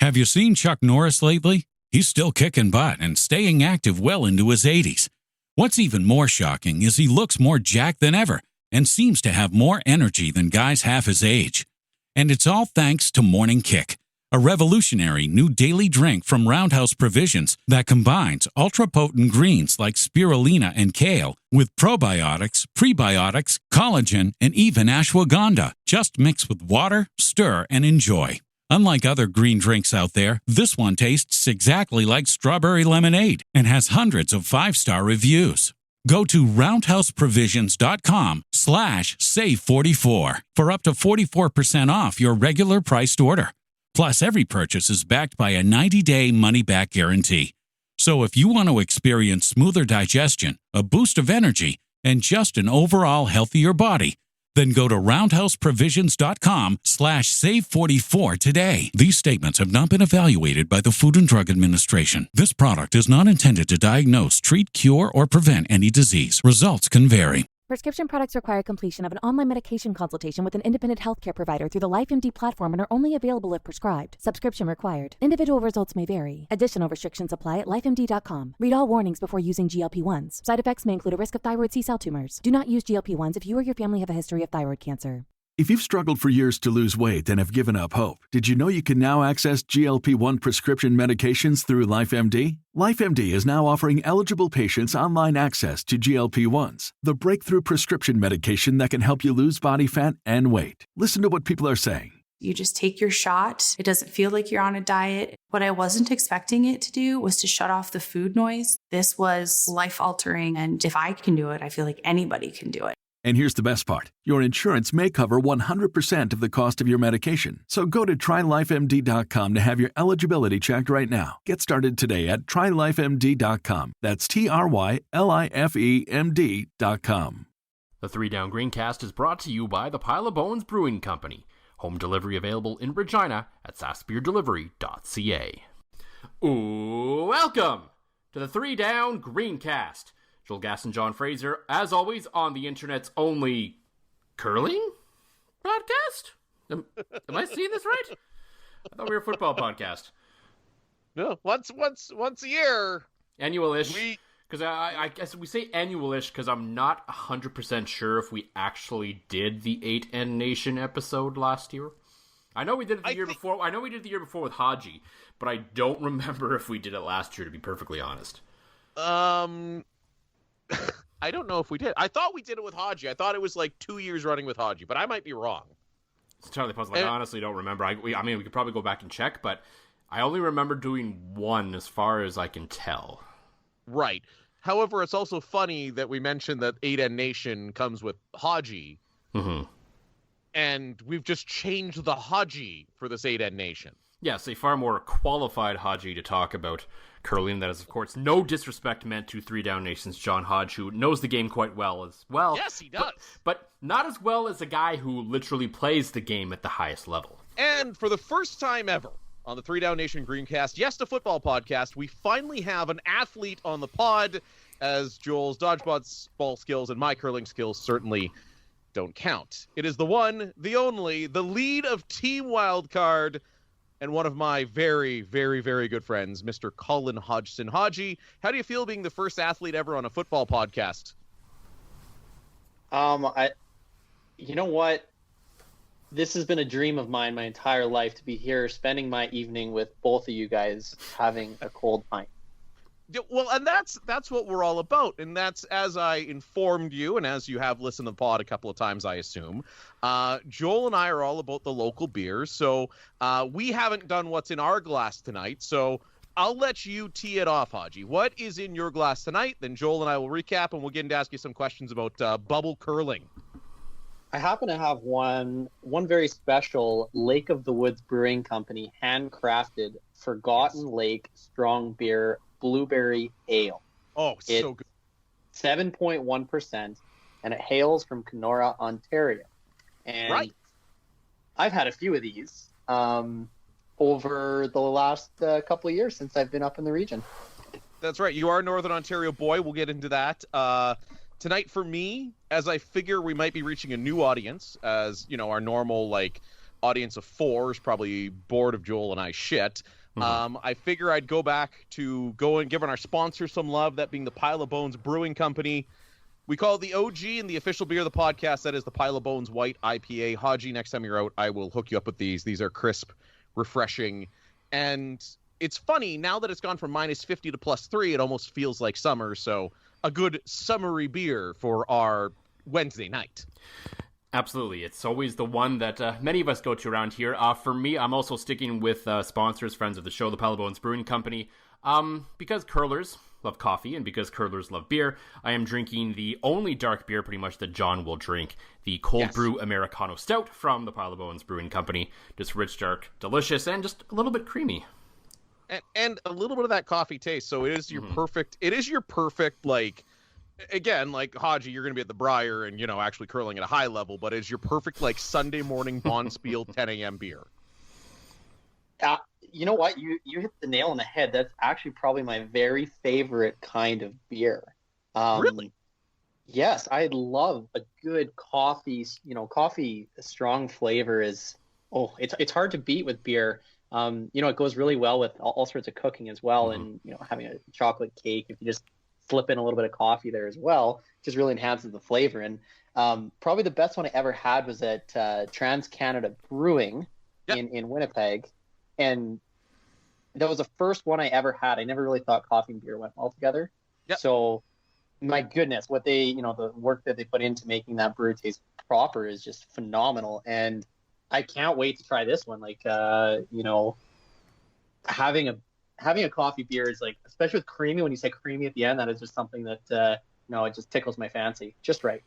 Have you seen Chuck Norris lately? He's still kicking butt and staying active well into his 80s. What's even more shocking is he looks more jacked than ever and seems to have more energy than guys half his age. And it's all thanks to Morning Kick, a revolutionary new daily drink from Roundhouse Provisions that combines ultra-potent greens like spirulina and kale with probiotics, prebiotics, collagen, and even ashwagandha. Just mix with water, stir, and enjoy. Unlike other green drinks out there, this one tastes exactly like strawberry lemonade and has hundreds of 5-star reviews. Go to roundhouseprovisions.com/save44 for up to 44% off your regular priced order. Plus, every purchase is backed by a 90-day money-back guarantee. So if you want to experience smoother digestion, a boost of energy, and just an overall healthier body, then go to roundhouseprovisions.com/save44 today. These statements have not been evaluated by the Food and Drug Administration. This product is not intended to diagnose, treat, cure, or prevent any disease. Results can vary. Prescription products require completion of an online medication consultation with an independent healthcare provider through the LifeMD platform and are only available if prescribed. Subscription required. Individual results may vary. Additional restrictions apply at lifemd.com. Read all warnings before using GLP-1s. Side effects may include a risk of thyroid C-cell tumors. Do not use GLP-1s if you or your family have a history of thyroid cancer. If you've struggled for years to lose weight and have given up hope, did you know you can now access GLP-1 prescription medications through LifeMD? LifeMD is now offering eligible patients online access to GLP-1s, the breakthrough prescription medication that can help you lose body fat and weight. Listen to what people are saying. You just take your shot. It doesn't feel like you're on a diet. What I wasn't expecting it to do was to shut off the food noise. This was life-altering, and if I can do it, I feel like anybody can do it. And here's the best part. Your insurance may cover 100% of the cost of your medication. So go to trylifemd.com to have your eligibility checked right now. Get started today at trylifemd.com. That's trylifemd.com. The 3 Down Greencast is brought to you by the Pile of Bones Brewing Company. Home delivery available in Regina at sassbeerdelivery.ca. Welcome to the 3 Down Greencast. Joel Gasson, John Fraser, as always, on the internet's only curling podcast? Am I seeing this right? I thought we were a football podcast. No, once a year. Annual-ish. Because I guess we say annual-ish because I'm not 100% sure if we actually did the 8N Nation episode last year. I know we did it the year before. I know we did it the year before with Haji, but I don't remember if we did it last year, to be perfectly honest. I don't know if we did. I thought we did it with Haji. I thought it was like 2 years running with Haji, but I might be wrong. It's entirely possible. I honestly don't remember. I mean, we could probably go back and check, but I only remember doing one as far as I can tell. Right. However, it's also funny that we mentioned that 8N Nation comes with Haji. Mm-hmm. And we've just changed the Haji for this 8N Nation. Yes, a far more qualified Haji to talk about curling. That is, of course, no disrespect meant to 3 Down Nation's John Hodge, who knows the game quite well as well. Yes, he does. But not as well as a guy who literally plays the game at the highest level. And for the first time ever on the 3 Down Nation Greencast, yes, the football podcast, we finally have an athlete on the pod, as Joel's dodgeball skills and my curling skills certainly don't count. It is the one, the only, the lead of Team Wildcard, and one of my very, very, very good friends, Mr. Colin Hodgson. Haji, how do you feel being the first athlete ever on a football podcast? You know what? This has been a dream of mine my entire life, to be here spending my evening with both of you guys having a cold pint. Well, and that's what we're all about, and that's, as I informed you, and as you have listened to the pod a couple of times, I assume, Joel and I are all about the local beers, so we haven't done what's in our glass tonight, so I'll let you tee it off, Haji. What is in your glass tonight? Then Joel and I will recap, and we'll get into ask you some questions about bubble curling. I happen to have one very special Lake of the Woods Brewing Company handcrafted Forgotten Lake Strong Beer Blueberry Ale. Oh, it's so good. 7.1%, and it hails from Kenora, Ontario. And right. I've had a few of these over the last couple of years since I've been up in the region. That's right. You are a Northern Ontario boy. We'll get into that. Tonight for me, as I figure we might be reaching a new audience, as, you know, our normal, like, audience of 4 is probably bored of Joel and I shit. I figure I'd go back to giving our sponsor some love, that being the Pile of Bones Brewing Company. We call it the OG and the official beer of the podcast. That is the Pile of Bones White IPA. Haji, next time you're out, I will hook you up with these. These are crisp, refreshing, and it's funny, now that it's gone from -50 to +3, it almost feels like summer, so a good summery beer for our Wednesday night. Absolutely. It's always the one that many of us go to around here. For me, I'm also sticking with sponsors, friends of the show, the Pile of Bones Brewing Company. Because curlers love coffee and because curlers love beer, I am drinking the only dark beer pretty much that John will drink, the Cold Brew Americano Stout from the Pile of Bones Brewing Company. Just rich, dark, delicious, and just a little bit creamy. And a little bit of that coffee taste, so it is your perfect, like, again, like Haji, you're going to be at the Briar and, actually curling at a high level, but it's your perfect, like, Sunday morning Bonspiel 10 a.m. beer. You know what? You hit the nail on the head. That's actually probably my very favorite kind of beer. Really? Yes, I love a good coffee. Coffee strong flavor is, it's hard to beat with beer. It goes really well with all sorts of cooking as well. And, having a chocolate cake, if you just slip in a little bit of coffee there as well, just really enhances the flavor. And probably the best one I ever had was at Trans-Canada Brewing in Winnipeg. And that was the first one I ever had. I never really thought coffee and beer went well together. Yep. So my goodness, what they, the work that they put into making that brew taste proper is just phenomenal. And I can't wait to try this one. Like, having a coffee beer is like, especially with creamy, when you say creamy at the end, that is just something that, it just tickles my fancy. Just right.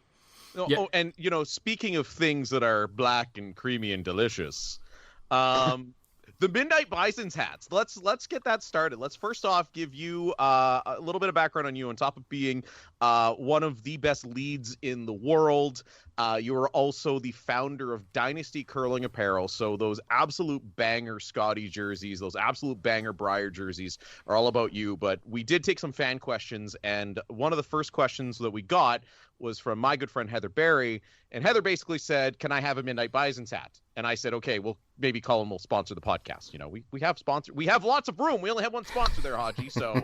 Oh, and, speaking of things that are black and creamy and delicious, the Midnight Bison's hats. Let's get that started. Let's first off give you a little bit of background on you. On top of being one of the best leads in the world, you are also the founder of Dynasty Curling apparel. So those absolute banger Scotty jerseys, those absolute banger Briar jerseys are all about you. But we did take some fan questions, and one of the first questions that we got was from my good friend Heather Barry, and Heather basically said, "Can I have a Midnight Bison's hat?" And I said, "Okay, well, maybe Colin will sponsor the podcast. We have sponsor. We have lots of room. We only have one sponsor there, Haji. So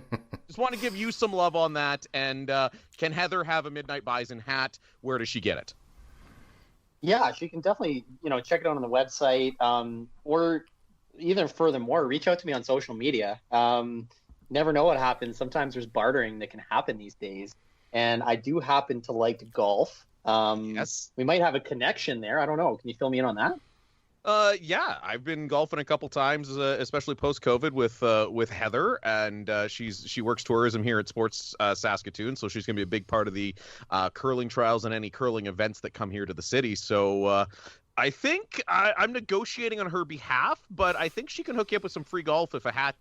just want to give you some love on that. And can Heather have a Midnight Bison hat? Where does she get it?" Yeah, she can definitely, check it out on the website, or even furthermore, reach out to me on social media. Never know what happens. Sometimes there's bartering that can happen these days. And I do happen to like golf. Yes. We might have a connection there. I don't know. Can you fill me in on that? Yeah, I've been golfing a couple times, especially post-COVID with Heather, and she works tourism here at Sports Saskatoon, so she's going to be a big part of the curling trials and any curling events that come here to the city. So I think I'm negotiating on her behalf, but I think she can hook you up with some free golf if a hat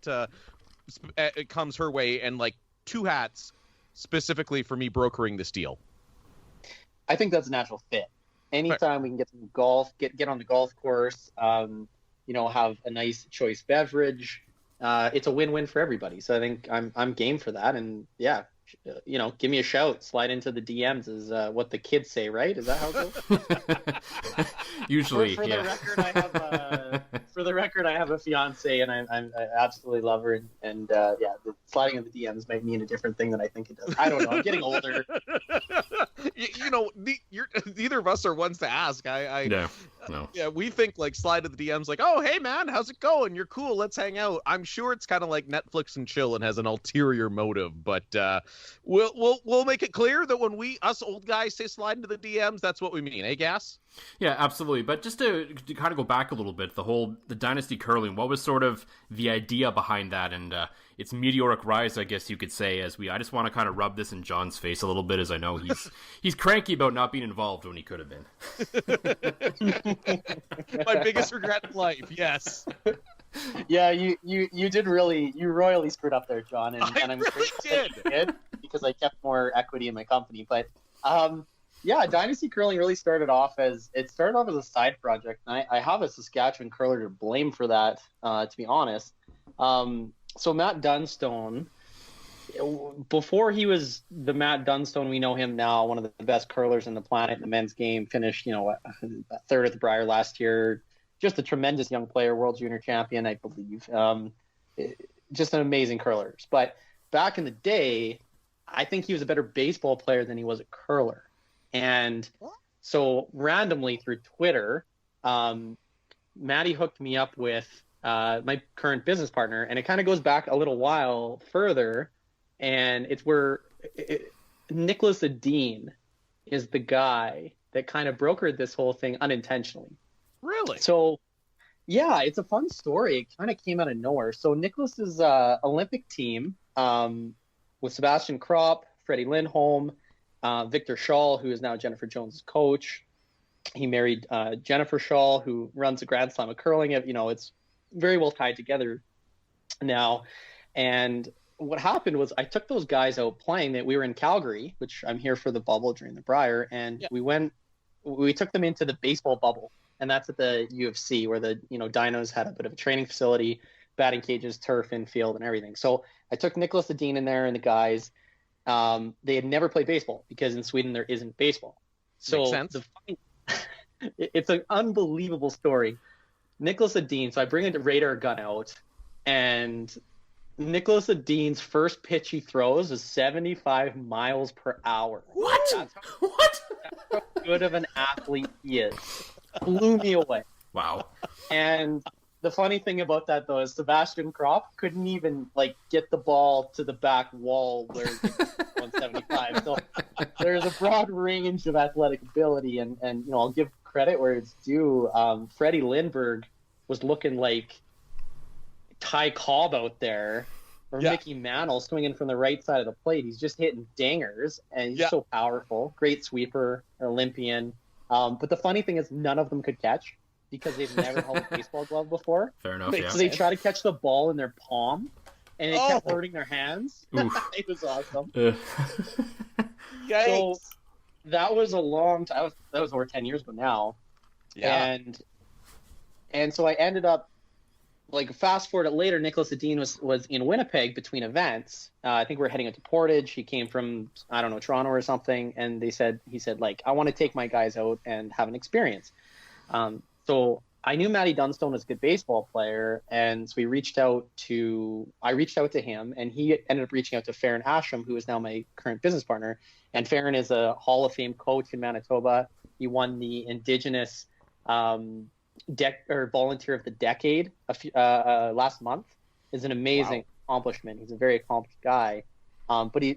it comes her way, and like 2 hats specifically for me brokering this deal. I think that's a natural fit. Anytime we can get some golf, get on the golf course, have a nice choice beverage, it's a win-win for everybody. So I think I'm game for that. And yeah, give me a shout. Slide into the DMs is what the kids say, right? Is that how it goes? Usually, for the record, I have a fiance, and I absolutely love her. And the sliding into the DMs might mean a different thing than I think it does. I don't know. I'm getting older. Neither of us are ones to ask. No. Yeah, we think like slide to the DMs like, "Oh, hey man, how's it going? You're cool. Let's hang out." I'm sure it's kind of like Netflix and chill and has an ulterior motive, but we'll make it clear that when us old guys say slide into the DMs, that's what we mean, eh, Gas? Yeah, absolutely. But just to kind of go back a little bit, the Dynasty Curling, what was sort of the idea behind that, and its meteoric rise, I guess you could say, I just want to kind of rub this in John's face a little bit, as I know he's cranky about not being involved when he could have been. My biggest regret in life, yes. Yeah, you did you royally screwed up there, John, and I'm really did because I kept more equity in my company. But yeah, Dynasty Curling really started off as a side project, and I have a Saskatchewan curler to blame for that, to be honest. So Matt Dunstone, before he was the Matt Dunstone we know him now, one of the best curlers in the planet in the men's game, finished a third at the Briar last year, just a tremendous young player, world junior champion, I believe. Just an amazing curler. But back in the day, I think he was a better baseball player than he was a curler. And so randomly through Twitter, Maddie hooked me up with my current business partner, and it kind of goes back a little while further, and it's where Nicholas Adine is the guy that kind of brokered this whole thing unintentionally. Really? So, yeah, it's a fun story. It kind of came out of nowhere. So Nicholas's Olympic team with Sebastian Kropp, Freddie Lindholm, Victor Schall, who is now Jennifer Jones' coach. He married Jennifer Schall, who runs a Grand Slam of curling. It's very well tied together now. And what happened was I took those guys out playing. That we were in Calgary, which I'm here for the bubble during the Brier, and we took them into the baseball bubble, and that's at the UFC where the Dinos had a bit of a training facility, batting cages, turf, infield, and everything. So I took Nicholas Adine in there and the guys. They had never played baseball because in Sweden there isn't baseball. So Makes sense. It's an unbelievable story. Nicholas Adine, so I bring a radar gun out, and Nicholas Adine's first pitch he throws is 75 miles per hour. What? That's how good of an athlete he is. Blew me away. Wow. And the funny thing about that, though, is Sebastian Kropp couldn't even get the ball to the back wall where it's 175. So there's a broad range of athletic ability, and I'll give credit where it's due. Freddie Lindbergh was looking like Ty Cobb out there, or Mickey Mantle swinging from the right side of the plate. He's just hitting dingers, and he's so powerful. Great sweeper, Olympian. But the funny thing is, none of them could catch because they've never held a baseball glove before. Fair enough. So they try to catch the ball in their palm, and it kept hurting their hands. It was awesome. So that was a long time. That was over 10 years ago now. Yeah. And so I ended up, fast forward it later, Nicholas Adine was in Winnipeg between events. I think we were heading out to Portage. He came from, I don't know, Toronto or something. And he said, I want to take my guys out and have an experience. So I knew Matty Dunstone was a good baseball player. And so I reached out to him, and he ended up reaching out to Farron Ashram, who is now my current business partner. And Farron is a Hall of Fame coach in Manitoba. He won the Indigenous Volunteer of the Decade last month. Is an amazing accomplishment. He's a very accomplished guy. But he's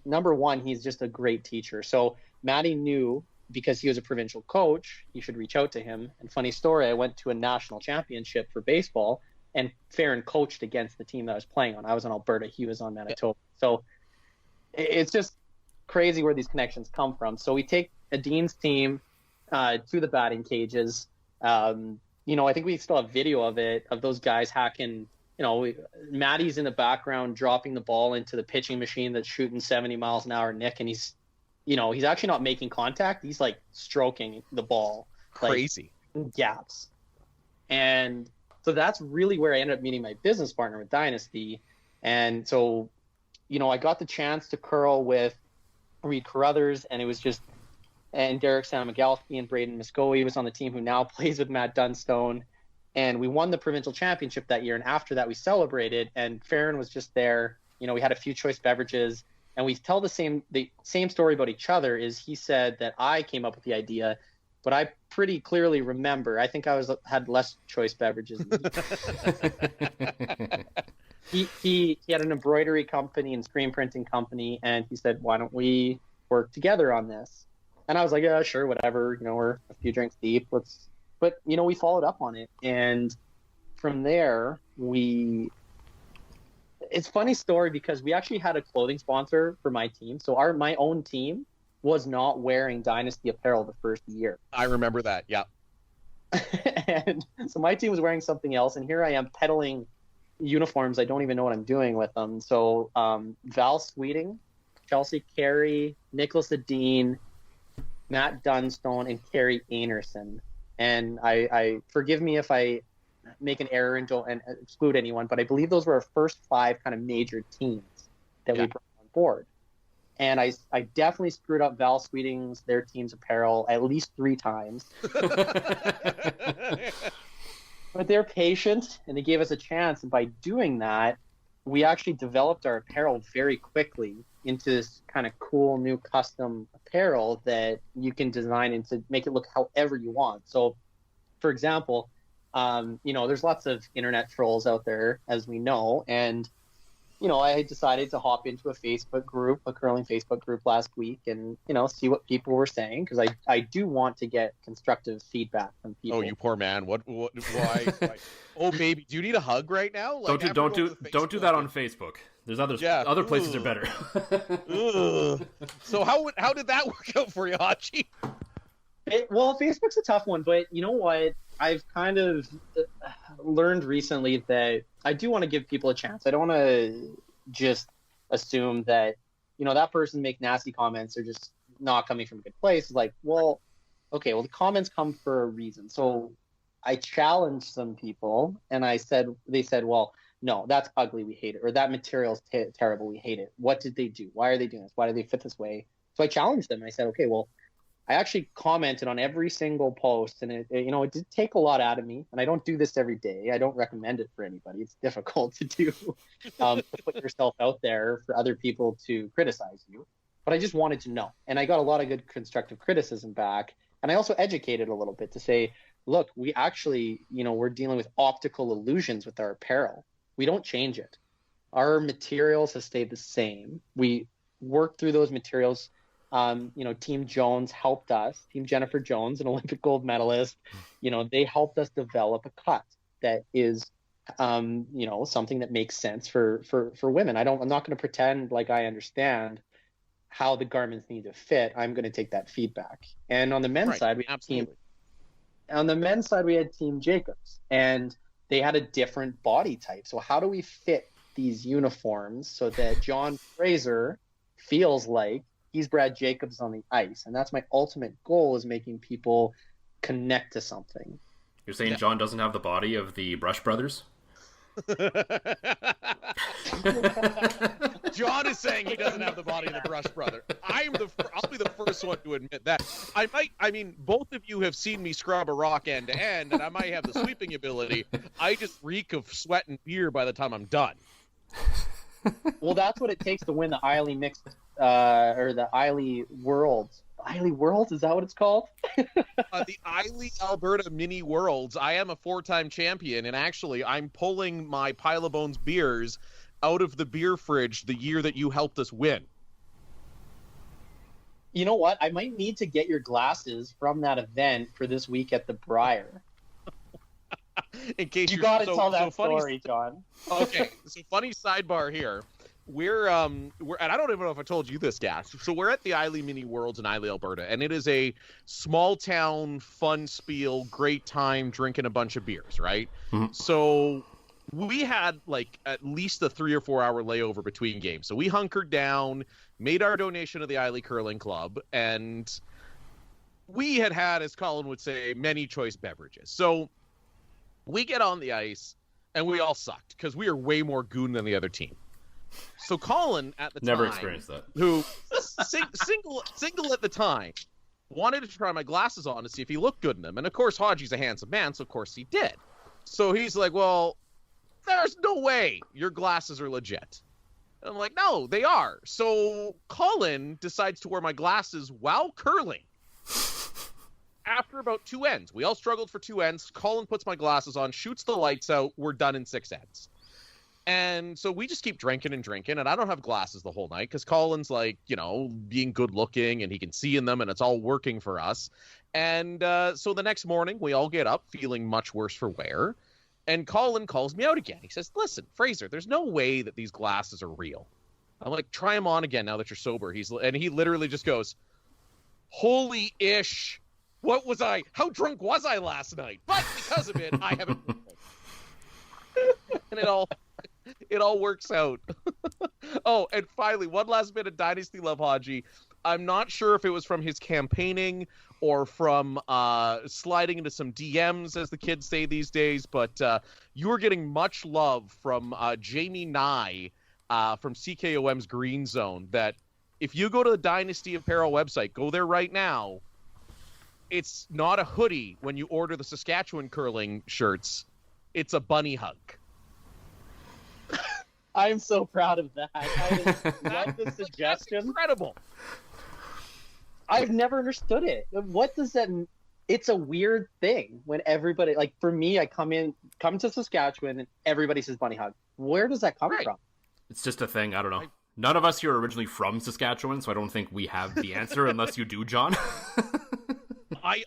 just a great teacher. So Matty knew, because he was a provincial coach, you should reach out to him. And funny story, I went to a national championship for baseball, and Farron coached against the team that I was playing on. I was on Alberta, he was on Manitoba. So it's just crazy where these connections come from. So we take Adine's team to the batting cages. I think we still have video of it, of those guys hacking. Matty's in the background dropping the ball into the pitching machine that's shooting 70 miles an hour, Nick, and he's actually not making contact. He's stroking the ball. Crazy. Gaps. And so that's really where I ended up meeting my business partner with Dynasty. And so, I got the chance to curl with Reed Carruthers, and it was just, and Derek Samagalski and Braden Muskogee was on the team, who now plays with Matt Dunstone. And we won the provincial championship that year. And after that, we celebrated, and Farron was just there. We had a few choice beverages, and we tell the same story about each other. Is he said that I came up with the idea, but I pretty clearly remember, I think I had less choice beverages than he had an embroidery company and screen printing company, and he said, why don't we work together on this? And I was like, yeah, sure, whatever. We're a few drinks deep. But we followed up on it. And from there, it's a funny story because we actually had a clothing sponsor for my team. So my own team was not wearing Dynasty apparel the first year. I remember that. Yeah. And so my team was wearing something else. And here I am peddling uniforms. I don't even know what I'm doing with them. So Val Sweeting, Chelsea Carey, Nicholas Adine, Matt Dunstone, and Carrie Anerson. And I forgive me if I make an error and exclude anyone, but I believe those were our first 5 kind of major teams that we brought on board. And I definitely screwed up Val Sweeting's, their team's apparel at least 3 times. But they're patient, and they gave us a chance. And by doing that, we actually developed our apparel very quickly into this kind of cool new custom apparel that you can design and to make it look however you want. So, for example, there's lots of internet trolls out there, as we know, and I decided to hop into a curling Facebook group last week and, see what people were saying, because I do want to get constructive feedback from people. Oh, you poor man. What why? Oh, baby, do you need a hug right now? Like, don't do that on Facebook. There's other places are better. So how did that work out for you, Hachi? Well, Facebook's a tough one, but you know what? I've kind of learned recently that I do want to give people a chance. I don't want to just assume that, that person make nasty comments are just not coming from a good place. It's like, okay, the comments come for a reason. So I challenged some people and they said, well, no, that's ugly, we hate it. Or that material's terrible, we hate it. What did they do? Why are they doing this? Why do they fit this way? So I challenged them. I said, okay, well, I actually commented on every single post, and it did take a lot out of me. And I don't do this every day. I don't recommend it for anybody. It's difficult to do, to put yourself out there for other people to criticize you. But I just wanted to know. And I got a lot of good constructive criticism back. And I also educated a little bit to say, look, we actually, we're dealing with optical illusions with our apparel. We don't change it. Our materials have stayed the same. We worked through those materials. Team Jones helped us. Team Jennifer Jones, an Olympic gold medalist, they helped us develop a cut that is, something that makes sense for women. I'm not going to pretend like I understand how the garments need to fit. I'm going to take that feedback. And on the men's side, we had Team Jacobs, and they had a different body type. So how do we fit these uniforms so that John Fraser feels like he's Brad Jacobs on the ice? And that's my ultimate goal, is making people connect to something. You're saying John doesn't have the body of the Brush Brothers? John is saying he doesn't have the body of the Brush Brother. I'll be the first one to admit that. Both of you have seen me scrub a rock end to end, and I might have the sweeping ability. I just reek of sweat and beer by the time I'm done. Well, that's what it takes to win the Eiley mixed or the Eiley Worlds. Eiley Worlds, is that what it's called? The Eiley Alberta Mini Worlds. I am a 4-time champion, and actually I'm pulling my Pile of Bones beers out of the beer fridge the year that you helped us win. You know what? I might need to get your glasses from that event for this week at the Briar. In case you got to tell that story, John. Okay, so funny sidebar here. We're and I don't even know if I told you this, Gas. So we're at the Eiley Mini Worlds in Eiley, Alberta, and it is a small town fun spiel, great time drinking a bunch of beers, right? Mm-hmm. So we had like at least a 3 or 4 hour layover between games. So we hunkered down, made our donation to the Eiley Curling Club, and we had, as Colin would say, many choice beverages. So we get on the ice, and we all sucked because we are way more goon than the other team. So Colin at the never time, experienced that, who single at the time, wanted to try my glasses on to see if he looked good in them. And of course, Hodgie's a handsome man, so of course he did. So he's like, well, there's no way your glasses are legit. And I'm like, no, they are. So Colin decides to wear my glasses while curling. After about 2 ends, we all struggled for 2 ends. Colin puts my glasses on, shoots the lights out. We're done in 6 ends. And so we just keep drinking, and I don't have glasses the whole night because Colin's like, being good looking and he can see in them and it's all working for us. And so the next morning we all get up feeling much worse for wear. And Colin calls me out again. He says, listen, Fraser, there's no way that these glasses are real. I'm like, try them on again now that you're sober. And he literally just goes, holy ish. What was I? How drunk was I last night? But because of it, I haven't. And it all works out. Oh, and finally, one last bit of Dynasty Love, Haji. I'm not sure if it was from his campaigning or from sliding into some DMs, as the kids say these days, but you were getting much love from Jamie Nye from CKOM's Green Zone, that if you go to the Dynasty Apparel website, go there right now, it's not a hoodie when you order the Saskatchewan curling shirts. It's a bunny hug. I'm so proud of that. I love the suggestion. That's incredible. I've never understood it. What does that mean? It's a weird thing when everybody, like for me, I come to Saskatchewan and everybody says bunny hug. Where does that come from? It's just a thing. I don't know. None of us here are originally from Saskatchewan, so I don't think we have the answer unless you do, John.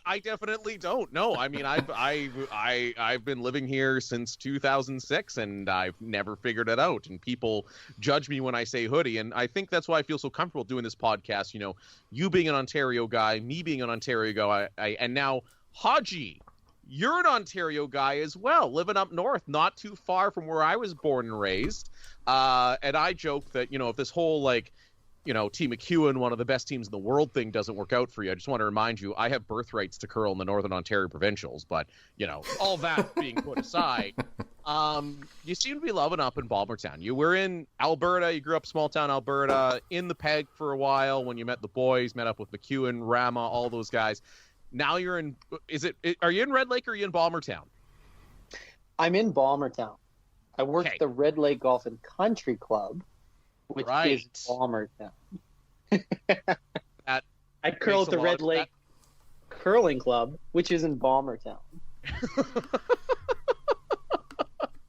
I definitely don't. No, I mean I've been living here since 2006 and I've never figured it out. And people judge me when I say hoodie, and I think that's why I feel so comfortable doing this podcast. You know, you being an Ontario guy, me being an Ontario guy, and now Haji, you're an Ontario guy as well, living up north, not too far from where I was born and raised. And I joke that, you know, if this whole Team McEwen, one of the best teams in the world thing doesn't work out for you, I just want to remind you, I have birthrights to curl in the Northern Ontario Provincials. But, you know, all that being put aside, you seem to be loving up in Balmertown. You were in Alberta. You grew up small town Alberta, in the Peg for a while when you met the boys, met up with McEwen, Rama, all those guys. Now you're in, are you in Red Lake or are you in Balmertown? I'm in Balmertown. I work at the Red Lake Golf and Country Club, which is Balmertown. I curl at the Red Lake Curling Club, which is in Balmertown.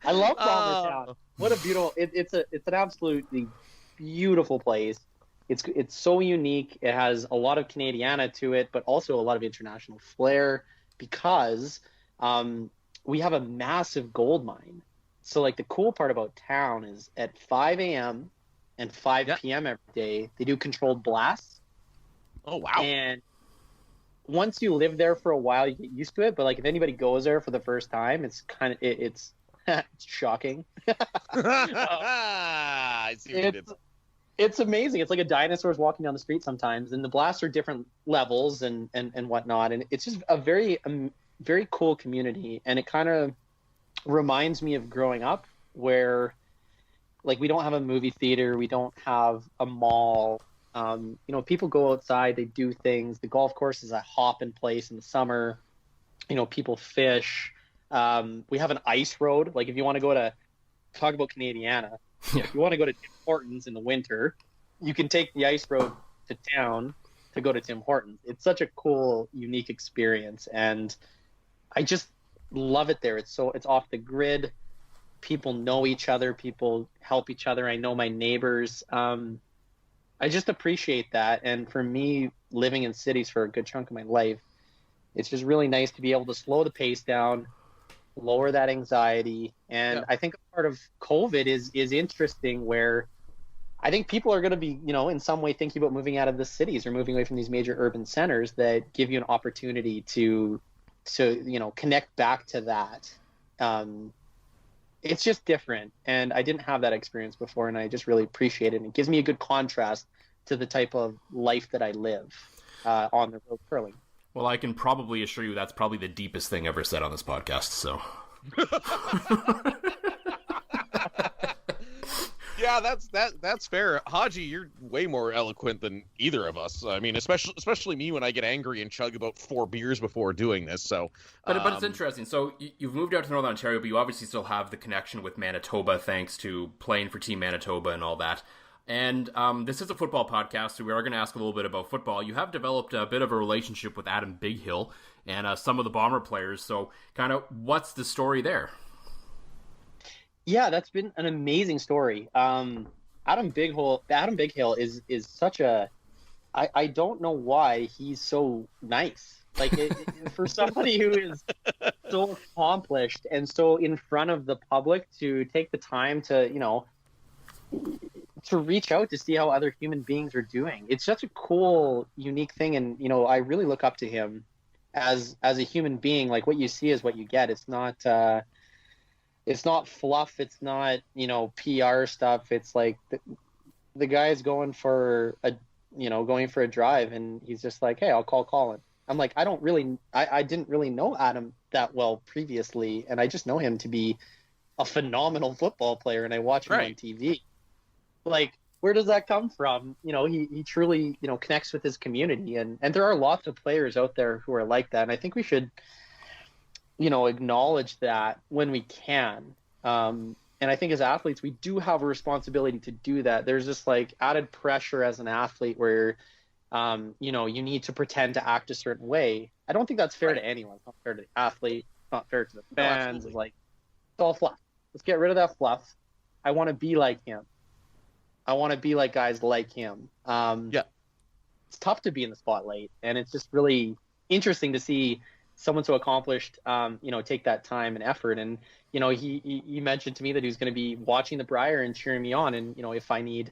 I love Balmertown. What a beautiful! It's an absolutely beautiful place. It's so unique. It has a lot of Canadiana to it, but also a lot of international flair because we have a massive gold mine. So like the cool part about town is at 5 a.m. and 5 p.m. every day, they do controlled blasts. Oh, wow. And once you live there for a while, you get used to it. But like if anybody goes there for the first time, it's kind of, it's shocking. I see what you did. It's amazing. It's like a dinosaur's walking down the street sometimes. And the blasts are different levels and whatnot. And it's just a very, very cool community. And it kind of reminds me of growing up where like we don't have a movie theater, we don't have a mall. People go outside, they do things. The golf course is a hopping place in the summer. People fish. We have an ice road. Like if you want to go to talk about Canadiana, if you want to go to Tim Hortons in the winter, you can take the ice road to town to go to Tim Hortons. It's such a cool, unique experience, and I just love it there. It's off the grid. People know each other. People help each other. I know my neighbors. I just appreciate that. And for me, living in cities for a good chunk of my life, it's just really nice to be able to slow the pace down, lower that anxiety. And I think a part of COVID is interesting where I think people are going to be, in some way thinking about moving out of the cities or moving away from these major urban centers that give you an opportunity to connect back to that. It's just different. And I didn't have that experience before, and I just really appreciate it. And it gives me a good contrast to the type of life that I live on the road curling. Well, I can probably assure you that's probably the deepest thing ever said on this podcast, so. Yeah, that's fair. Haji, you're way more eloquent than either of us. I mean, especially me when I get angry and chug about 4 beers before doing this. So, but it's interesting. So you've moved out to Northern Ontario, but you obviously still have the connection with Manitoba, thanks to playing for Team Manitoba and all that. And this is a football podcast, so we are going to ask a little bit about football. You have developed a bit of a relationship with Adam Bighill and some of the Bomber players. So, kind of, what's the story there? Yeah, that's been an amazing story. Adam Bighill is such a. I don't know why he's so nice. Like for somebody who is so accomplished and so in front of the public to take the time to to reach out to see how other human beings are doing. It's such a cool, unique thing, and I really look up to him as a human being. Like what you see is what you get. It's not fluff. It's not, PR stuff. It's like the guy's going for a drive, and he's just like, hey, I'll call Colin. I'm like, I didn't really know Adam that well previously, and I just know him to be a phenomenal football player, and I watch him on TV. Like, where does that come from? He truly, connects with his community, and there are lots of players out there who are like that, and I think we should acknowledge that when we can. And I think as athletes, we do have a responsibility to do that. There's this like added pressure as an athlete where, you need to pretend to act a certain way. I don't think that's fair to anyone. It's not fair to the athlete. It's not fair to the fans. No, it's like, it's all fluff. Let's get rid of that fluff. I want to be like him. I want to be like guys like him. It's tough to be in the spotlight, and it's just really interesting to see someone so accomplished, take that time and effort. And, he mentioned to me that he was going to be watching the Brier and cheering me on. And, if I need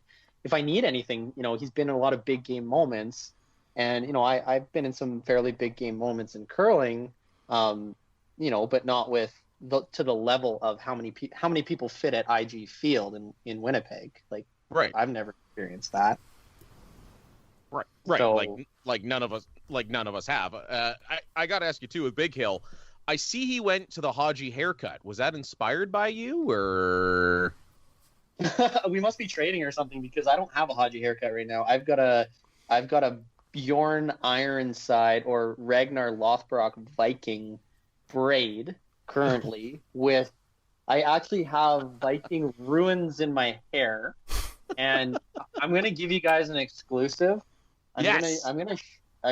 anything, he's been in a lot of big game moments. And, I've been in some fairly big game moments in curling, but not to the level of how many people fit at IG Field in Winnipeg. Like, right. I've never experienced that. Right. So, like none of us have. I got to ask you too with Bighill. I see he went to the Hodgie haircut. Was that inspired by you, or? We must be trading or something, because I don't have a Hodgie haircut right now. I've got a Bjorn Ironside or Ragnar Lothbrok Viking braid currently with. I actually have Viking ruins in my hair, and I'm gonna give you guys an exclusive. I'm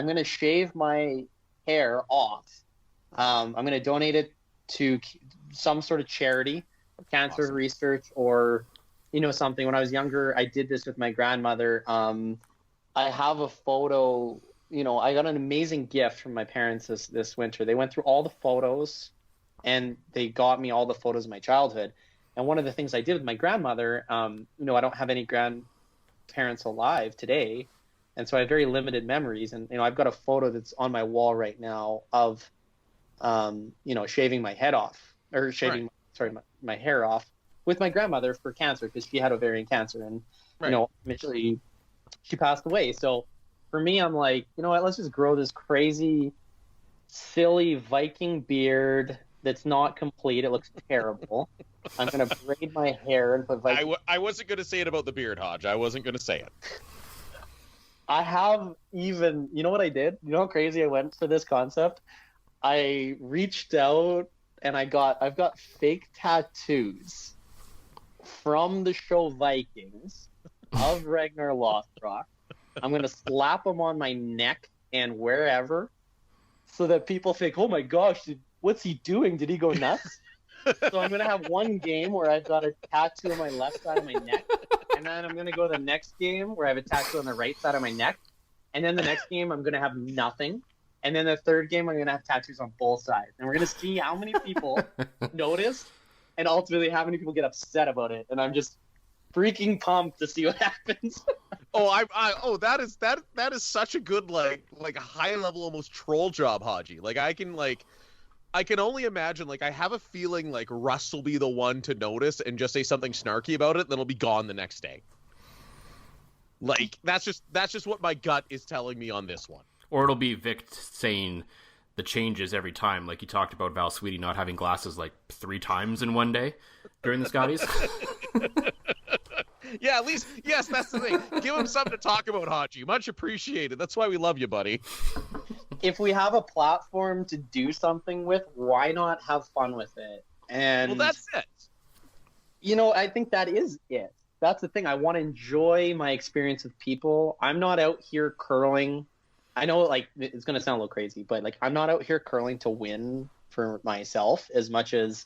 gonna shave my hair off. I'm gonna donate it to some sort of charity, cancer research, or something. When I was younger, I did this with my grandmother. I have a photo. I got an amazing gift from my parents this winter. They went through all the photos, and they got me all the photos of my childhood. And one of the things I did with my grandmother, I don't have any grandparents alive today. And so I have very limited memories. And, I've got a photo that's on my wall right now of, shaving my head off, or shaving, my hair off with my grandmother for cancer, because she had ovarian cancer. And, eventually she passed away. So for me, I'm like, let's just grow this crazy, silly Viking beard that's not complete. It looks terrible. I'm going to braid my hair and put Viking. I wasn't going to say it about the beard, Hodge. I wasn't going to say it. I have even, what I did? You know how crazy I went for this concept? I reached out and I've got fake tattoos from the show Vikings of Ragnar Lothbrok. I'm going to slap them on my neck and wherever so that people think, oh my gosh, what's he doing? Did he go nuts? So I'm going to have one game where I've got a tattoo on my left side of my neck. And then I'm going to go to the next game where I have a tattoo on the right side of my neck. And then the next game, I'm going to have nothing. And then the third game, I'm going to have tattoos on both sides. And we're going to see how many people notice and ultimately how many people get upset about it. And I'm just freaking pumped to see what happens. That is such a good, like a high level, almost troll job, Hodgie. I can only imagine, I have a feeling like Russ will be the one to notice and just say something snarky about it, then it'll be gone the next day. That's just what my gut is telling me on this one. Or it'll be Vic saying the changes every time, like he talked about Val Sweetie not having glasses 3 times in one day during the Scotties. Yeah, at least, yes, that's the thing. Give him something to talk about, Hodgie. Much appreciated. That's why we love you, buddy. If we have a platform to do something with, why not have fun with it? And that's it. I think that is it. That's the thing. I want to enjoy my experience with people. I'm not out here curling. I know it's going to sound a little crazy, but I'm not out here curling to win for myself as much as,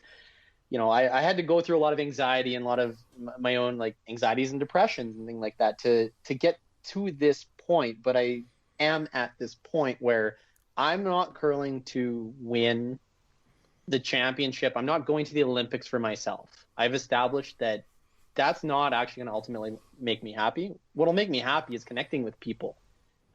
I had to go through a lot of anxiety and a lot of my own anxieties and depressions and things like that to get to this point. But I am at this point where I'm not curling to win the championship. I'm not going to the Olympics for myself. I've established that that's not actually going to ultimately make me happy. What'll make me happy is connecting with people.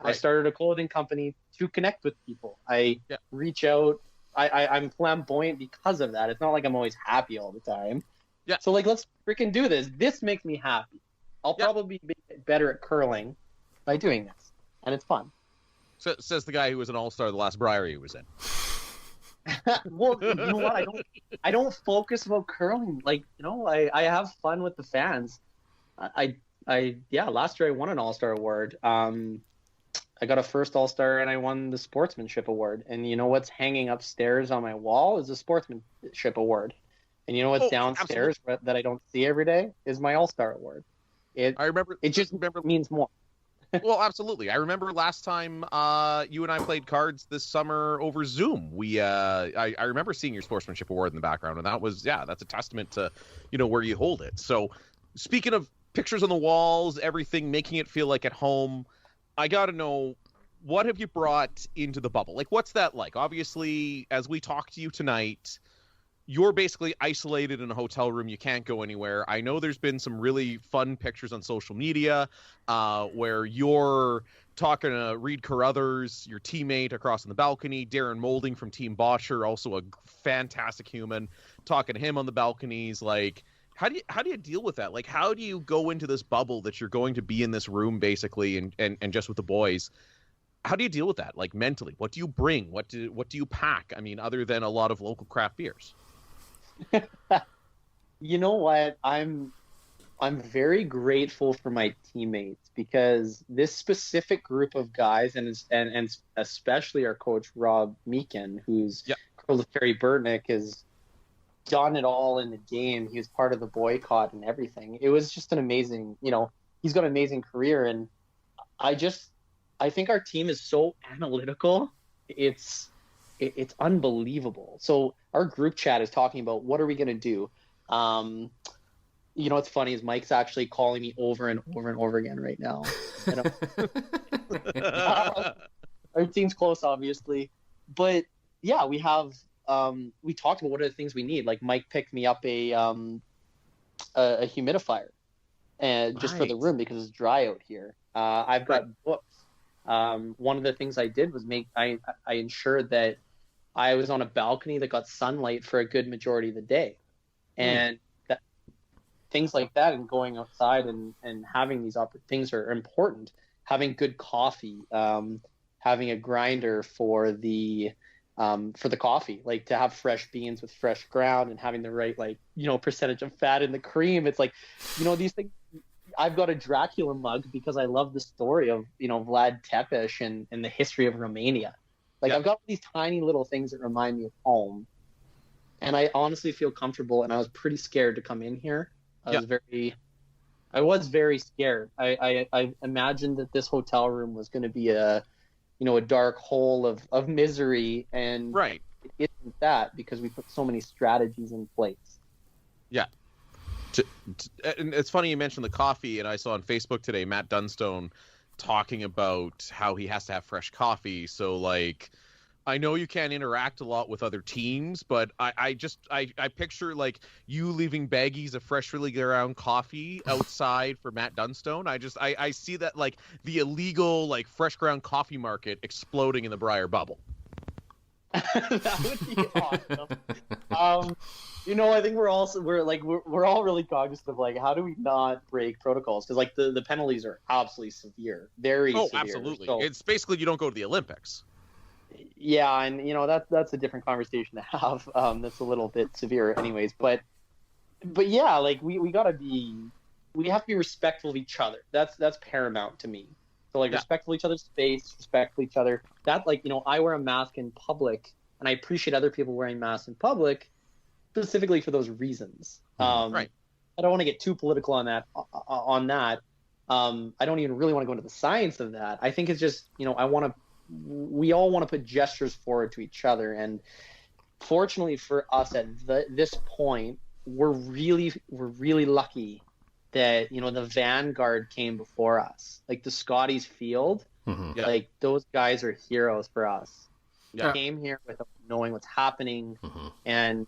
Right. I started a clothing company to connect with people. I reach out. I'm flamboyant because of that. It's not like I'm always happy all the time. Yeah. So let's freaking do this. This makes me happy. I'll probably be better at curling by doing this, and it's fun. So says the guy who was an all-star the last Brier he was in. Well, you know what? I don't focus about curling. I have fun with the fans. Last year I won an all-star award. I got a first All-Star and I won the Sportsmanship Award. And you know what's hanging upstairs on my wall is the Sportsmanship Award. And you know what's downstairs that I don't see every day is my All-Star Award. It just means more. Well, absolutely. I remember last time you and I played cards this summer over Zoom. I remember seeing your Sportsmanship Award in the background, and that's a testament to, where you hold it. So speaking of pictures on the walls, everything, making it feel like at home, I got to know, what have you brought into the bubble? Like, what's that like? Obviously, as we talk to you tonight, you're basically isolated in a hotel room. You can't go anywhere. I know there's been some really fun pictures on social media where you're talking to Reed Carruthers, your teammate across on the balcony, Darren Moulding from Team Botcher, also a fantastic human, talking to him on the balconies. Like, how do you deal with that? Like, how do you go into this bubble that you're going to be in this room basically and just with the boys? How do you deal with that? Like, mentally, what do you bring? What do you pack? I mean, other than a lot of local craft beers. You know what? I'm very grateful for my teammates, because this specific group of guys, and especially our coach Rob Meakin, who's curled with Kerry Burtnick, has done it all in the game. He was part of the boycott and everything. It was just an amazing, he's got an amazing career, and I think our team is so analytical. It's unbelievable. So our group chat is talking about, what are we going to do? What's funny is Mike's actually calling me over and over and over again right now. Our team's close, obviously. But yeah, we have, we talked about what are the things we need. Like, Mike picked me up a humidifier, and just for the room, because it's dry out here. I've got books. One of the things I did was I ensured that I was on a balcony that got sunlight for a good majority of the day. And things like that, and going outside and having these things are important. Having good coffee, having a grinder for the coffee, like to have fresh beans with fresh ground, and having the right, percentage of fat in the cream. It's like, these things. I've got a Dracula mug because I love the story of, Vlad Tepes and the history of Romania. Like, I've got these tiny little things that remind me of home. And I honestly feel comfortable, and I was pretty scared to come in here. I was very scared. I imagined that this hotel room was going to be a dark hole of misery, and it isn't that, because we put so many strategies in place. Yeah. And it's funny you mentioned the coffee, and I saw on Facebook today Matt Dunstone talking about how he has to have fresh coffee. So, like, I know you can't interact a lot with other teams, but I picture, like, you leaving baggies of freshly ground coffee outside for Matt Dunstone. I see that, like, the illegal, like, fresh ground coffee market exploding in the Briar bubble. That would be awesome. I think we're all really cognizant of, like, how do we not break protocols? Because, like, the penalties are absolutely severe, very severe. Oh, absolutely. So, it's basically you don't go to the Olympics. Yeah, and that's a different conversation to have. That's a little bit severe, anyways. But yeah, like, we have to be respectful of each other. That's paramount to me. So, like, respectful each other's space, respectful each other. That, like, I wear a mask in public, and I appreciate other people wearing masks in public, specifically for those reasons. Right. I don't want to get too political on that. I don't even really want to go into the science of that. I think it's just, we all want to put gestures forward to each other. And fortunately for us at this point, we're really lucky that, the Vanguard came before us. Like, the Scotties field, like, those guys are heroes for us. They came here without knowing what's happening, and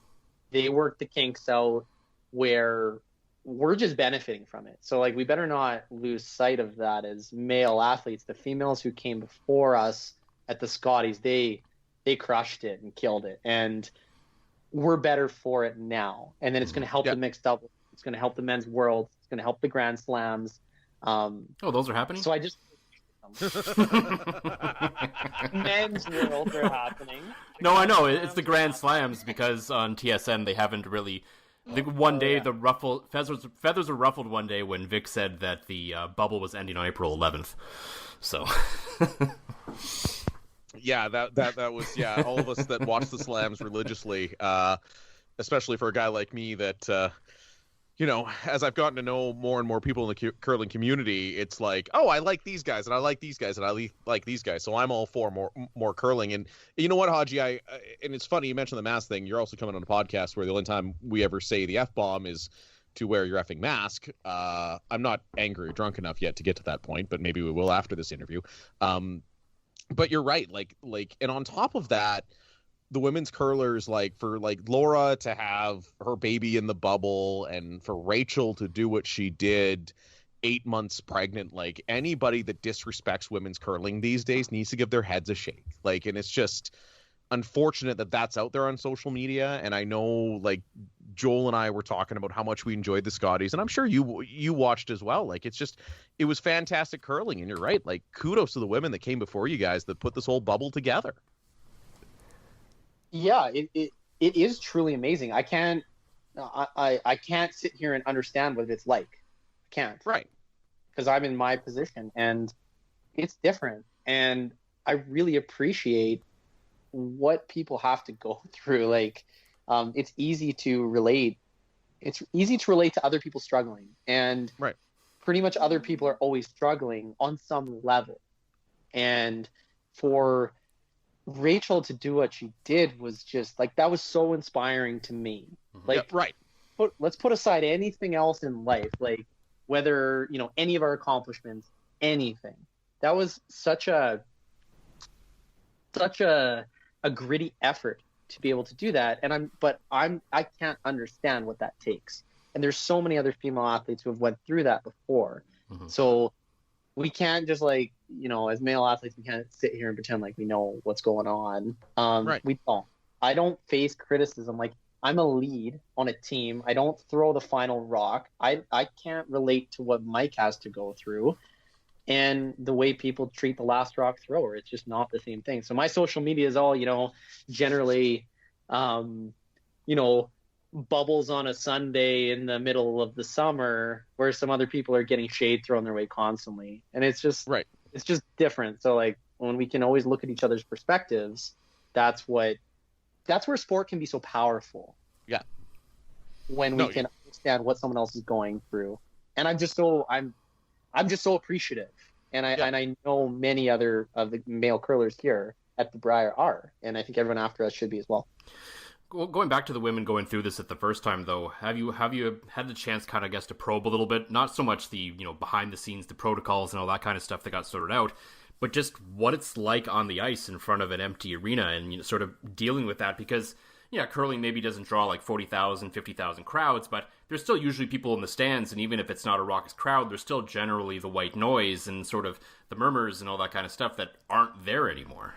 they worked the kinks out where we're just benefiting from it. So, like, we better not lose sight of that as male athletes. The females who came before us at the Scotties, they crushed it and killed it, and we're better for it now. And then it's going to help the mixed double. It's going to help the men's world. It's going to help the Grand Slams. Those are happening? So I just men's worlds are happening. No, I know it's the Grand Slams, because on TSN they haven't really I think one day the feathers were ruffled one day when Vic said that the bubble was ending on April 11th. So, yeah, that was all of us that watch the slams religiously, especially for a guy like me that. As I've gotten to know more and more people in the curling community, it's like, oh, I like these guys, and I like these guys, and I like these guys, so I'm all for more curling. And you know what, Haji, and it's funny you mentioned the mask thing. You're also coming on a podcast where the only time we ever say the F-bomb is to wear your effing mask. I'm not angry or drunk enough yet to get to that point, but maybe we will after this interview. But you're right, like, and on top of that, the women's curlers, for Laura to have her baby in the bubble and for Rachel to do what she did 8 months pregnant, anybody that disrespects women's curling these days needs to give their heads a shake. And it's just unfortunate that that's out there on social media. And I know Joel and I were talking about how much we enjoyed the Scotties, and I'm sure you watched as well. It was fantastic curling, and you're right. Kudos to the women that came before you guys that put this whole bubble together. Yeah, it is truly amazing. I can't sit here and understand what it's like. I can't. Right. Because I'm in my position and it's different. And I really appreciate what people have to go through. It's easy to relate. It's easy to relate to other people struggling. And pretty much other people are always struggling on some level. And for Rachel to do what she did was just that was so inspiring to me. Let's put aside anything else in life, whether any of our accomplishments, anything. That was such a gritty effort to be able to do that. And I can't understand what that takes. And there's so many other female athletes who have went through that before. Mm-hmm. So we can't just as male athletes, we can't sit here and pretend like we know what's going on. We don't. I don't face criticism. I'm a lead on a team. I don't throw the final rock. I can't relate to what Mike has to go through and the way people treat the last rock thrower. It's just not the same thing. So my social media is all, generally, bubbles on a Sunday in the middle of the summer where some other people are getting shade thrown their way constantly. And it's just it's just different. So when we can always look at each other's perspectives, that's where sport can be so powerful. Yeah. When we can understand what someone else is going through. And I'm just so appreciative. And I know many other of the male curlers here at the Briar are, and I think everyone after us should be as well. Well, going back to the women going through this at the first time, though, have you had the chance, to probe a little bit? Not so much the behind the scenes, the protocols and all that kind of stuff that got sorted out, but just what it's like on the ice in front of an empty arena and sort of dealing with that. Because curling maybe doesn't draw 40,000, 50,000 crowds, but there's still usually people in the stands, and even if it's not a raucous crowd, there's still generally the white noise and sort of the murmurs and all that kind of stuff that aren't there anymore.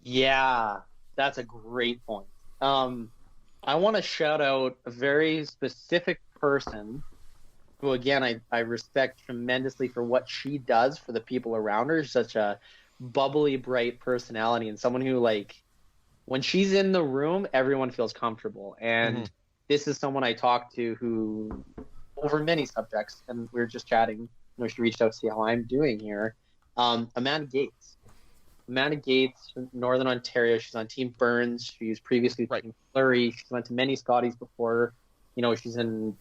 Yeah. That's a great point. I want to shout out a very specific person who, again, I respect tremendously for what she does for the people around her. She's such a bubbly, bright personality and someone who, when she's in the room, everyone feels comfortable. And this is someone I talked to who, over many subjects, and we were just chatting, she reached out to see how I'm doing here. Amanda Gates. Amanda Gates from Northern Ontario. She's on Team Burns. She was previously Team Flurry. She's went to many Scotties before. She's in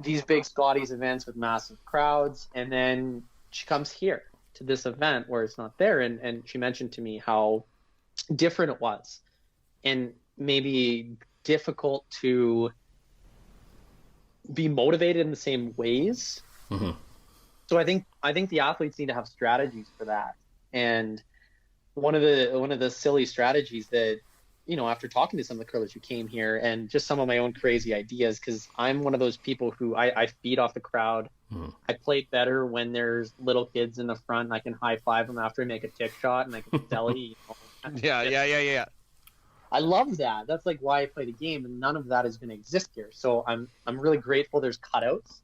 these big Scotties events with massive crowds. And then she comes here to this event where it's not there. And she mentioned to me how different it was and maybe difficult to be motivated in the same ways. Mm-hmm. So I think the athletes need to have strategies for that. And one of the silly strategies that, after talking to some of the curlers who came here and just some of my own crazy ideas, because I'm one of those people who I feed off the crowd. I play better when there's little kids in the front and I can high five them after I make a tick shot and I can celly. Yeah. I love that. That's why I play the game, and none of that is going to exist here. So I'm really grateful there's cutouts.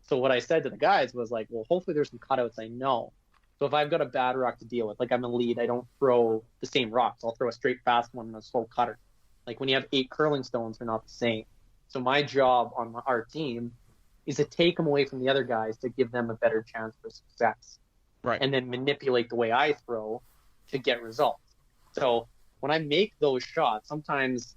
So what I said to the guys was well, hopefully there's some cutouts I know. So if I've got a bad rock to deal with, I'm a lead, I don't throw the same rocks. I'll throw a straight fast one and a slow cutter. Like when you have 8 curling stones, they're not the same. So my job on our team is to take them away from the other guys to give them a better chance for success. Right. And then manipulate the way I throw to get results. So when I make those shots, sometimes,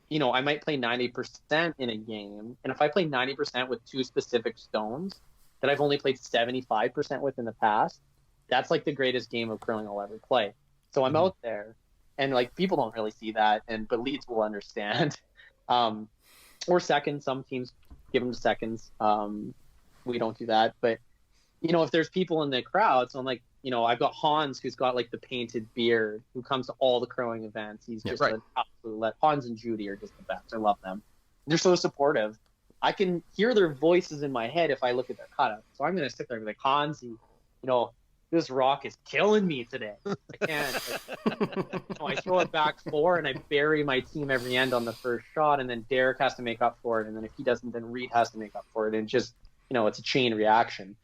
you know, I might play 90% in a game. And if I play 90% with 2 specific stones that I've only played 75% with in the past, that's like the greatest game of curling I'll ever play. So I'm out there, and like people don't really see that, but leads will understand. Or seconds, some teams give them to seconds. We don't do that. But, you know, if there's people in the crowd, so I'm like, you know, I've got Hans, who's got like the painted beard, who comes to all the curling events. He's just an absolute Hans and Judy are just the best. I love them. They're so supportive. I can hear their voices in my head if I look at their cutout. So I'm going to sit there and be like, Hans, you know, this rock is killing me today. I can't. I throw it back 4 and I bury my team every end on the first shot, and then Derek has to make up for it. And then if he doesn't, then Reed has to make up for it. And just, you know, it's a chain reaction.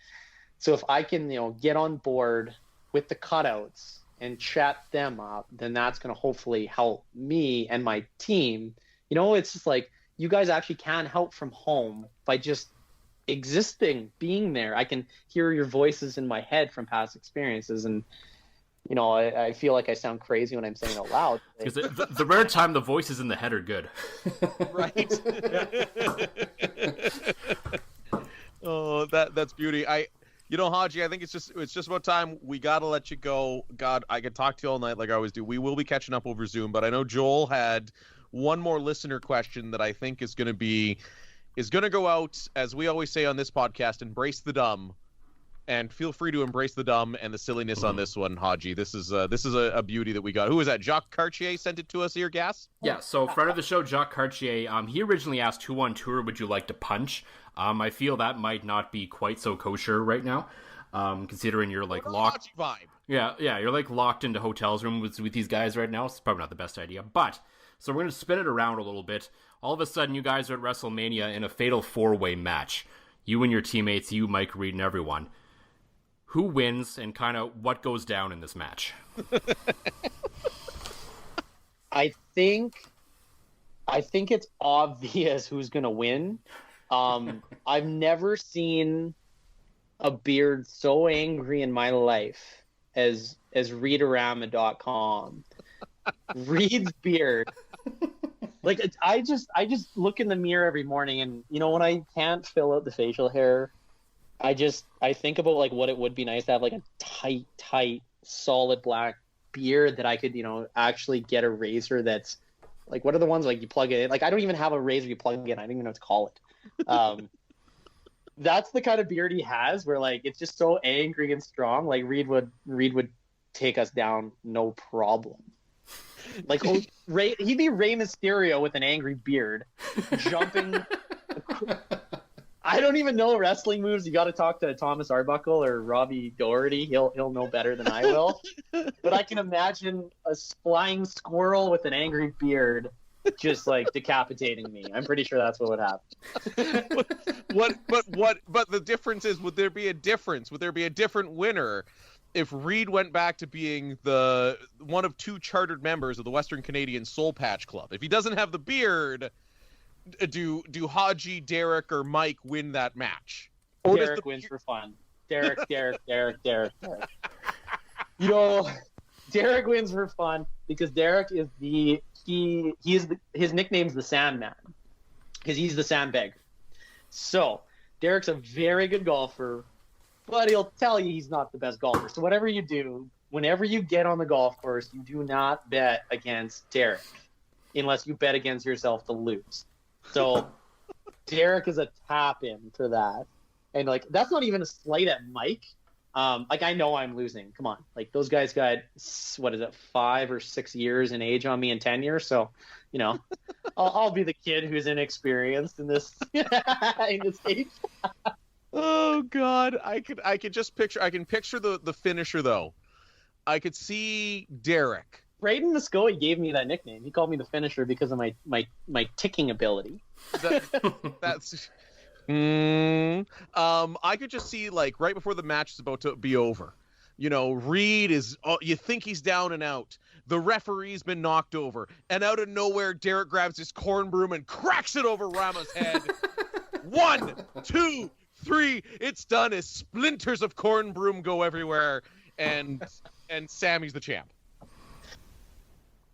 So if I can, you know, get on board with the cutouts and chat them up, then that's going to hopefully help me and my team. You know, it's just like, you guys actually can help from home by just existing, being there. I can hear your voices in my head from past experiences. And, you know, I feel like I sound crazy when I'm saying it out loud. Because the rare time the voices in the head are good. Right. Oh, that's beauty. You know, Haji, I think it's just about time. We got to let you go. God, I could talk to you all night like I always do. We will be catching up over Zoom, but I know Joel had one more listener question that I think is going to go out, as we always say on this podcast, embrace the dumb. And feel free to embrace the dumb and the silliness on this one, Haji. This is a beauty that we got. Who is that? Jacques Cartier sent it to us here, Gas? Yeah, so friend of the show, Jacques Cartier, he originally asked, who on tour would you like to punch? I feel that might not be quite so kosher right now, considering you're like locked. Vibe. Yeah, you're like locked into hotels room with these guys right now. It's probably not the best idea, but so we're going to spin it around a little bit. All of a sudden, you guys are at WrestleMania in a fatal 4-way match. You and your teammates, you, Mike, Reed, and everyone. Who wins and kind of what goes down in this match? I think it's obvious who's going to win. I've never seen a beard so angry in my life as readarama.com. Reed's beard. Like, I just look in the mirror every morning, and, you know, when I can't fill out the facial hair, I think about like what it would be nice to have, like a tight, solid black beard that I could, you know, actually get a razor that's like, what are the ones like you plug it in? Like, I don't even have a razor you plug in. I don't even know what to call it. That's the kind of beard he has, where like it's just so angry and strong. Like Reed would take us down no problem. Like he'd be Rey Mysterio with an angry beard, jumping. I don't even know wrestling moves. You got to talk to Thomas Arbuckle or Robbie Doherty. He'll know better than I will. But I can imagine a flying squirrel with an angry beard just like decapitating me. I'm pretty sure that's what would happen. But the difference is, would there be a difference? Would there be a different winner if Reed went back to being the one of 2 chartered members of the Western Canadian Soul Patch Club? If he doesn't have the beard, do Haji, Derek, or Mike win that match? Or Derek wins for fun. Derek. You know, Derek wins for fun because Derek is his nickname's the Sandman because he's the sandbag. So Derek's a very good golfer, but he'll tell you he's not the best golfer. So whatever you do, whenever you get on the golf course, you do not bet against Derek unless you bet against yourself to lose. So Derek is a tap-in for that. And, like, that's not even a slight at Mike. Like, I know I'm losing. Come on. Like, those guys got, 5 or 6 years in age on me in tenure. So, you know, I'll be the kid who's inexperienced in this in this age. Oh, God. I could just picture the finisher, though. I could see Derek. Braden Muscoe gave me that nickname. He called me the finisher because of my ticking ability. That's I could just see, like, right before the match is about to be over, Reed is, you think he's down and out. The referee's been knocked over. And out of nowhere, Derek grabs his corn broom and cracks it over Rama's head. 1, 2, 3. It's done as splinters of corn broom go everywhere. And Sammy's the champ.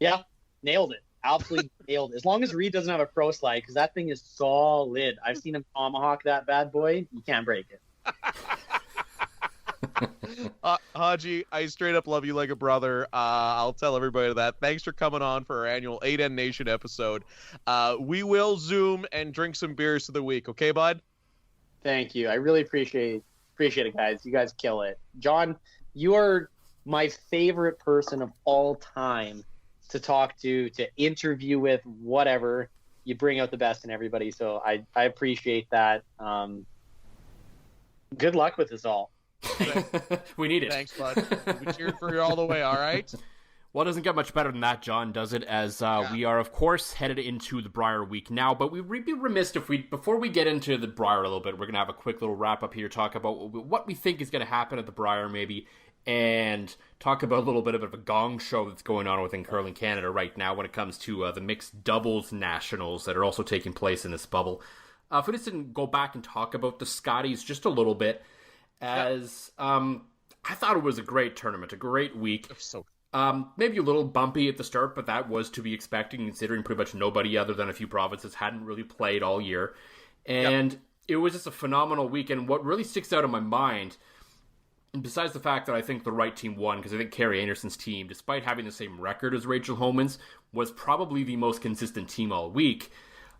Yeah, nailed it. Absolutely nailed it. As long as Reed doesn't have a pro slide, because that thing is solid. I've seen him tomahawk that bad boy. You can't break it. Haji, I straight up love you like a brother. I'll tell everybody that. Thanks for coming on for our annual 8N Nation episode. We will Zoom and drink some beers to the week. Okay, bud? Thank you. I really appreciate it, guys. You guys kill it. John, you are my favorite person of all time to talk to interview with, whatever. You bring out the best in everybody, so I appreciate that. Good luck with this all. We need it. Thanks, bud. We cheered for you all the way, all right? Well, it doesn't get much better than that, John, does it? As we are, of course, headed into the Briar week now, but we'd be remiss if before we get into the Briar a little bit, we're going to have a quick little wrap-up here, talk about what we think is going to happen at the Briar, maybe, and talk about a little bit of a gong show that's going on within Curling Canada right now when it comes to the mixed doubles nationals that are also taking place in this bubble. If we just didn't go back and talk about the Scotties just a little bit, as I thought it was a great tournament, a great week. Maybe a little bumpy at the start, but that was to be expected considering pretty much nobody other than a few provinces hadn't really played all year. And it was just a phenomenal week. And what really sticks out in my mind, besides the fact that I think the right team won, because I think Carrie Anderson's team, despite having the same record as Rachel Homan's, was probably the most consistent team all week.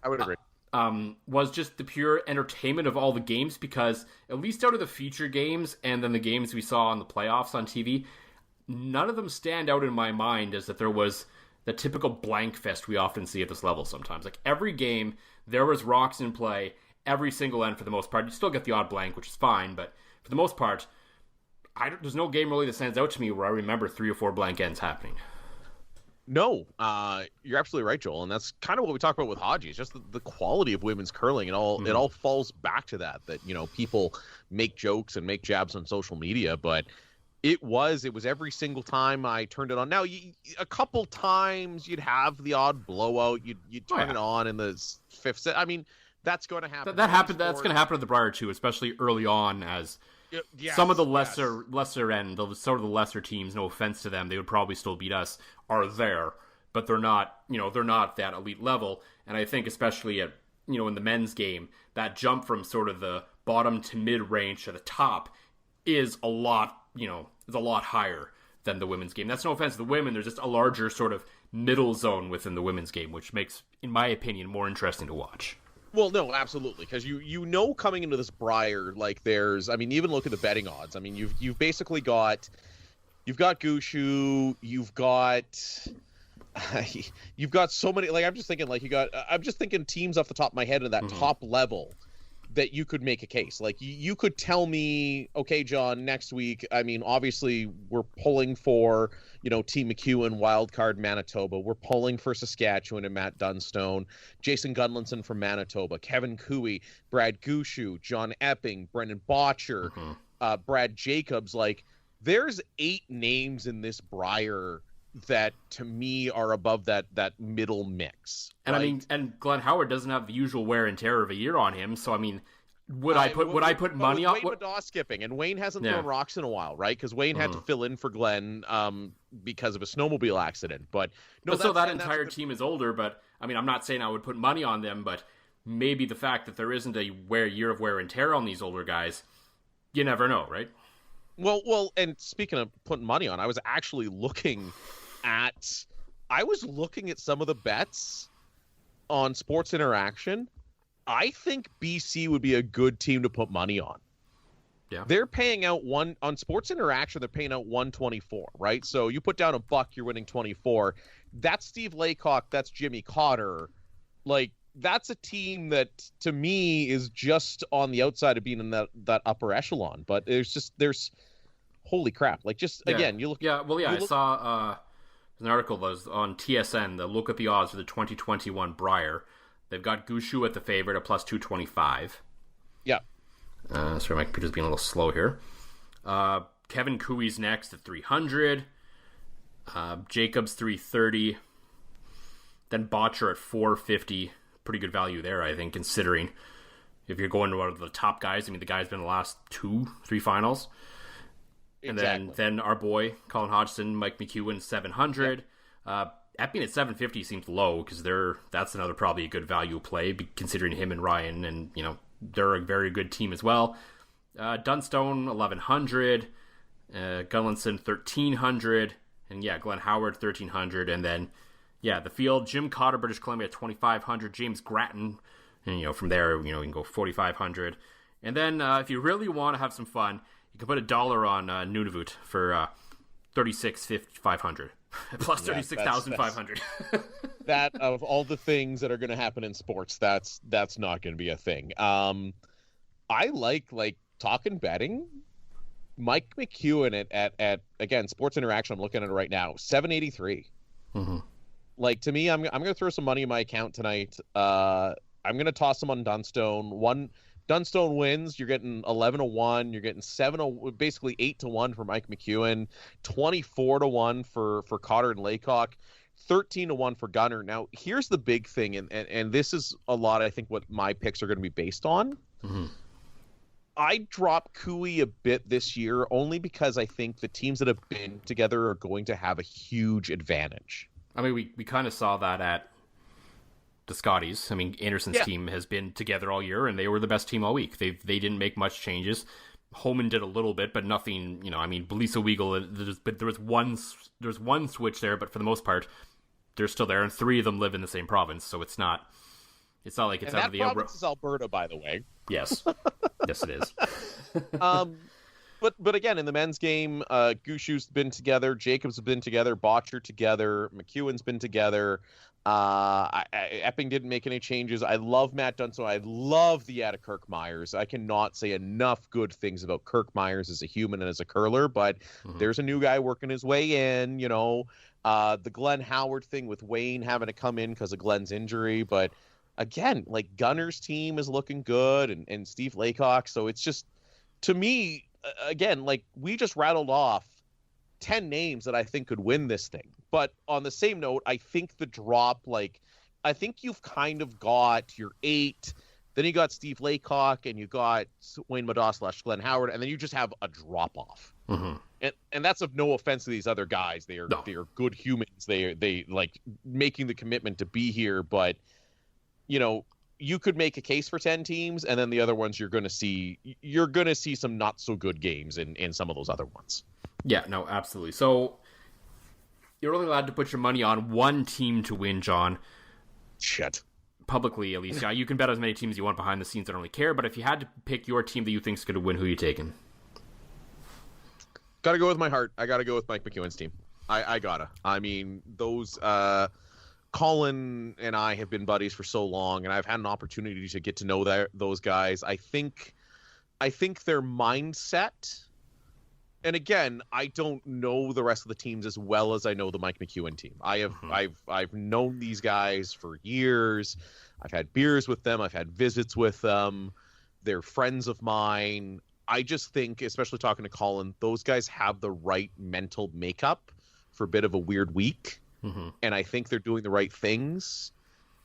I would agree. Was just the pure entertainment of all the games, because at least out of the feature games and then the games we saw on the playoffs on TV, none of them stand out in my mind as that there was the typical blank fest we often see at this level sometimes. Like every game, there was rocks in play, every single end for the most part. You still get the odd blank, which is fine, but for the most part, there's no game really that stands out to me where I remember 3 or 4 blank ends happening. No, you're absolutely right, Joel, and that's kind of what we talk about with Haji. It's just the quality of women's curling, and it all falls back to that people make jokes and make jabs on social media, but it was every single time I turned it on. Now, a couple times you'd have the odd blowout, you'd turn it on in the 5th set. I mean, that's going to happen. That happened. That's going to happen at the Briar too, especially early on, as some of the lesser end, sort of the lesser teams, no offense to them, they would probably still beat us, are there, but they're not that elite level. And I think especially at, in the men's game, that jump from sort of the bottom to mid range to the top is a lot higher than the women's game. That's no offense to the women. There's just a larger sort of middle zone within the women's game, which makes, in my opinion, more interesting to watch. Well, no, absolutely, because coming into this Briar, like even look at the betting odds. I mean, you've basically got Gushu, you've got so many. Like I'm just thinking teams off the top of my head in that top level that you could make a case. Like you could tell me, okay, John, next week. I mean, obviously we're pulling for Team McEwen, wildcard Manitoba. We're pulling for Saskatchewan and Matt Dunstone, Jason Gunlinson from Manitoba, Kevin Cooey, Brad Gushu, John Epping, Brendan Botcher, Brad Jacobs. Like there's 8 names in this Briar that to me are above that middle mix. And right? I mean, and Glenn Howard doesn't have the usual wear and tear of a year on him, so I mean, would I put money on Wayne Madaw skipping? And Wayne hasn't thrown rocks in a while, right? Because Wayne had to fill in for Glenn because of a snowmobile accident. But no, so that entire team is older. But I mean, I'm not saying I would put money on them, but maybe the fact that there isn't a year of wear and tear on these older guys, you never know, right? Well, and speaking of putting money on, I was actually looking at some of the bets on Sports Interaction. I think BC would be a good team to put money on. Yeah. They're paying out on Sports Interaction, they're paying out 124, right? So you put down $1, you're winning 24. That's Steve Laycock, that's Jimmy Cotter. Like, that's a team that, to me, is just on the outside of being in that upper echelon. But there's holy crap. Like, again, you look... Yeah, well, yeah, I saw an article that was on TSN, the look at the odds for the 2021 Briar. They've got Gushu at the favorite at plus 225. Yeah. Sorry, my computer's being a little slow here. Kevin Cooey's next at 300. Jacobs 330. Then Botcher at 450. Pretty good value there, I think, considering if you're going to one of the top guys. I mean, the guy's been in the last 2-3 finals. Exactly. And then our boy, Colin Hodgson, Mike McEwen, 700. Epping at 750 seems low because that's another probably a good value play considering him and Ryan, and they're a very good team as well. Dunstone 1100, Gullinson 1300, and Glenn Howard 1300, and then the field, Jim Cotter, British Columbia at 2500, James Grattan, and from there you can go 4500, and then if you really want to have some fun, you can put $1 on Nunavut for 36,500. Plus 36,500. That of all the things that are going to happen in sports, that's not going to be a thing. I like talking betting. Mike McEwen at again Sports Interaction. I'm looking at it right now. 783. Mm-hmm. Like, to me, I'm going to throw some money in my account tonight. I'm going to toss them on Dunstone. Dunstone wins, you're getting 11-1. You're getting basically 8-1 for Mike McEwen, 24-1 for Cotter and Laycock, 13-1 for Gunner. Now, here's the big thing, and this is a lot, I think, what my picks are going to be based on. Mm-hmm. I dropped Cooey a bit this year only because I think the teams that have been together are going to have a huge advantage. I mean, we kind of saw that at the Scotties. I mean, Anderson's team has been together all year, and they were the best team all week. They didn't make much changes. Holman did a little bit, but nothing. I mean, Belisa Weagle. There was one switch there, but for the most part, they're still there, and 3 of them live in the same province. So it's not like it's and out of the province is Alberta, by the way. Yes, yes, it is. But again, in the men's game, Gushu's been together, Jacobs have been together, Botcher together, McEwen's been together. Epping didn't make any changes. I love Matt Dunstone. I love the add of Kirk Myers. I cannot say enough good things about Kirk Myers as a human and as a curler, but there's a new guy working his way in, the Glenn Howard thing with Wayne having to come in because of Glenn's injury. But again, like, Gunner's team is looking good, and Steve Laycock. So it's just, to me, again, like, we just rattled off 10 names that I think could win this thing. But on the same note, I think the drop, I think you've kind of got your 8, then you got Steve Laycock, and you got Wayne Madaw / Glenn Howard, and then you just have a drop-off. Mm-hmm. And that's of no offense to these other guys. They are good humans. They like making the commitment to be here, but, you could make a case for 10 teams, and then the other ones you're going to see some not so good games in some of those other ones. Yeah, no, absolutely. So you're only allowed to put your money on one team to win, John. Shit. Publicly, at least. Yeah, you can bet as many teams as you want behind the scenes. I don't really care. But if you had to pick your team that you think is going to win, who are you taking? Got to go with my heart. I got to go with Mike McEwen's team. I gotta. I mean, those Colin and I have been buddies for so long, and I've had an opportunity to get to know those guys. I think their mindset. And again, I don't know the rest of the teams as well as I know the Mike McEwen team. I've known these guys for years. I've had beers with them. I've had visits with them. They're friends of mine. I just think, especially talking to Colin, those guys have the right mental makeup for a bit of a weird week. Mm-hmm. And I think they're doing the right things.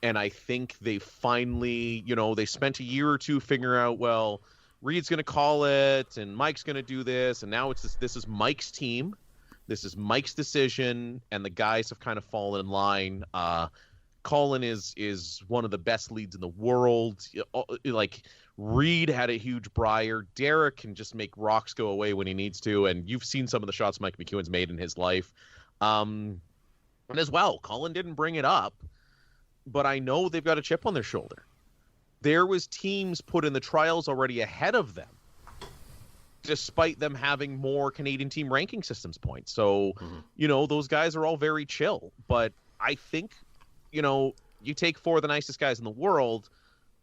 And I think they finally, they spent a year or two figuring out, well, Reed's going to call it, and Mike's going to do this, and now this is Mike's team. This is Mike's decision, and the guys have kind of fallen in line. Colin is one of the best leads in the world. Like, Reed had a huge briar. Derek can just make rocks go away when he needs to, and you've seen some of the shots Mike McEwen's made in his life. And as well, Colin didn't bring it up, but I know they've got a chip on their shoulder. There was teams put in the trials already ahead of them, despite them having more Canadian team ranking systems points. So, those guys are all very chill. But I think, you take 4 of the nicest guys in the world,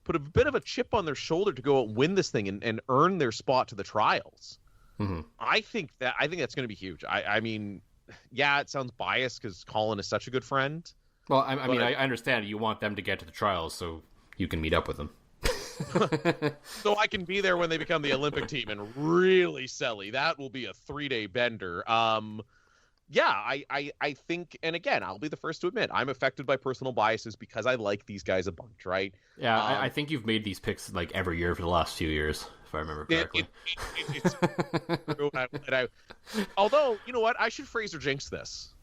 put a bit of a chip on their shoulder to go out and win this thing and earn their spot to the trials. Mm-hmm. I think that's going to be huge. I mean, yeah, it sounds biased because Colin is such a good friend. Well, I mean, I understand you want them to get to the trials so you can meet up with them. So I can be there when they become the Olympic team and really selly. That will be a 3-day bender. Yeah, I think, and again, I'll be the first to admit, I'm affected by personal biases because I like these guys a bunch, right? Yeah, I think you've made these picks like every year for the last few years, if I remember correctly. It's true, although, you know what? I should Fraser jinx this.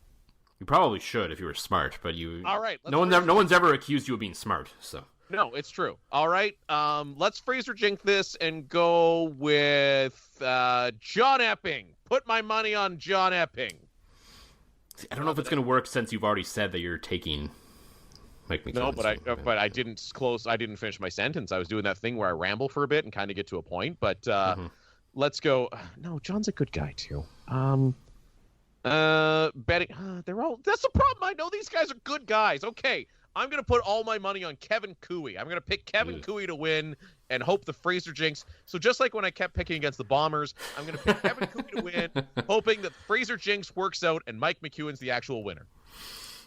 You probably should if you were smart, but you. All right. No one's ever accused you of being smart, so. No, it's true. All right. Let's Fraser jinx this and go with John Epping. Put my money on John Epping. I don't know if it's going to work since you've already said that you're taking Mike McEwen. No, but I didn't close. I didn't finish my sentence. I was doing that thing where I ramble for a bit and kind of get to a point. But let's go. No, John's a good guy too. Betting. They're all. That's the problem. I know these guys are good guys. Okay, I'm gonna put all my money on Kevin Cooey. I'm gonna pick Kevin Cooey to win and hope the Fraser jinx. So just like when I kept picking against the Bombers, I'm going to pick Kevin Cooey to win, hoping that Fraser jinx works out and Mike McEwen's the actual winner.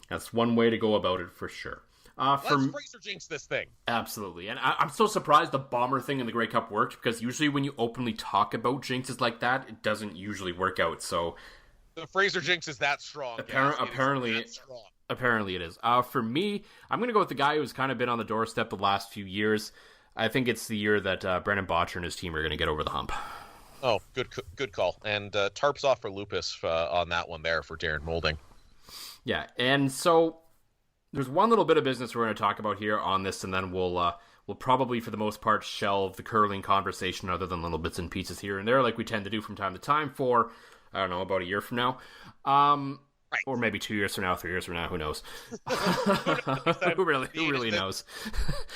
That's one way to go about it for sure. Let's Fraser jinx this thing. Absolutely. And I'm so surprised the Bomber thing in the Grey Cup worked, because usually when you openly talk about jinxes like that, it doesn't usually work out. So the Fraser jinx is that strong. Apparently it is. For me, I'm going to go with the guy who's kind of been on the doorstep the last few years. I think it's the year that Brendan Botcher and his team are going to get over the hump. Oh, good call. And tarps off for Lupus on that one there for Darren Moulding. Yeah, and so there's one little bit of business we're going to talk about here on this, and then we'll probably, for the most part, shelve the curling conversation other than little bits and pieces here and there like we tend to do from time to time for, I don't know, about a year from now. Right. Or maybe 2 years from now, 3 years from now, who knows? Who really knows?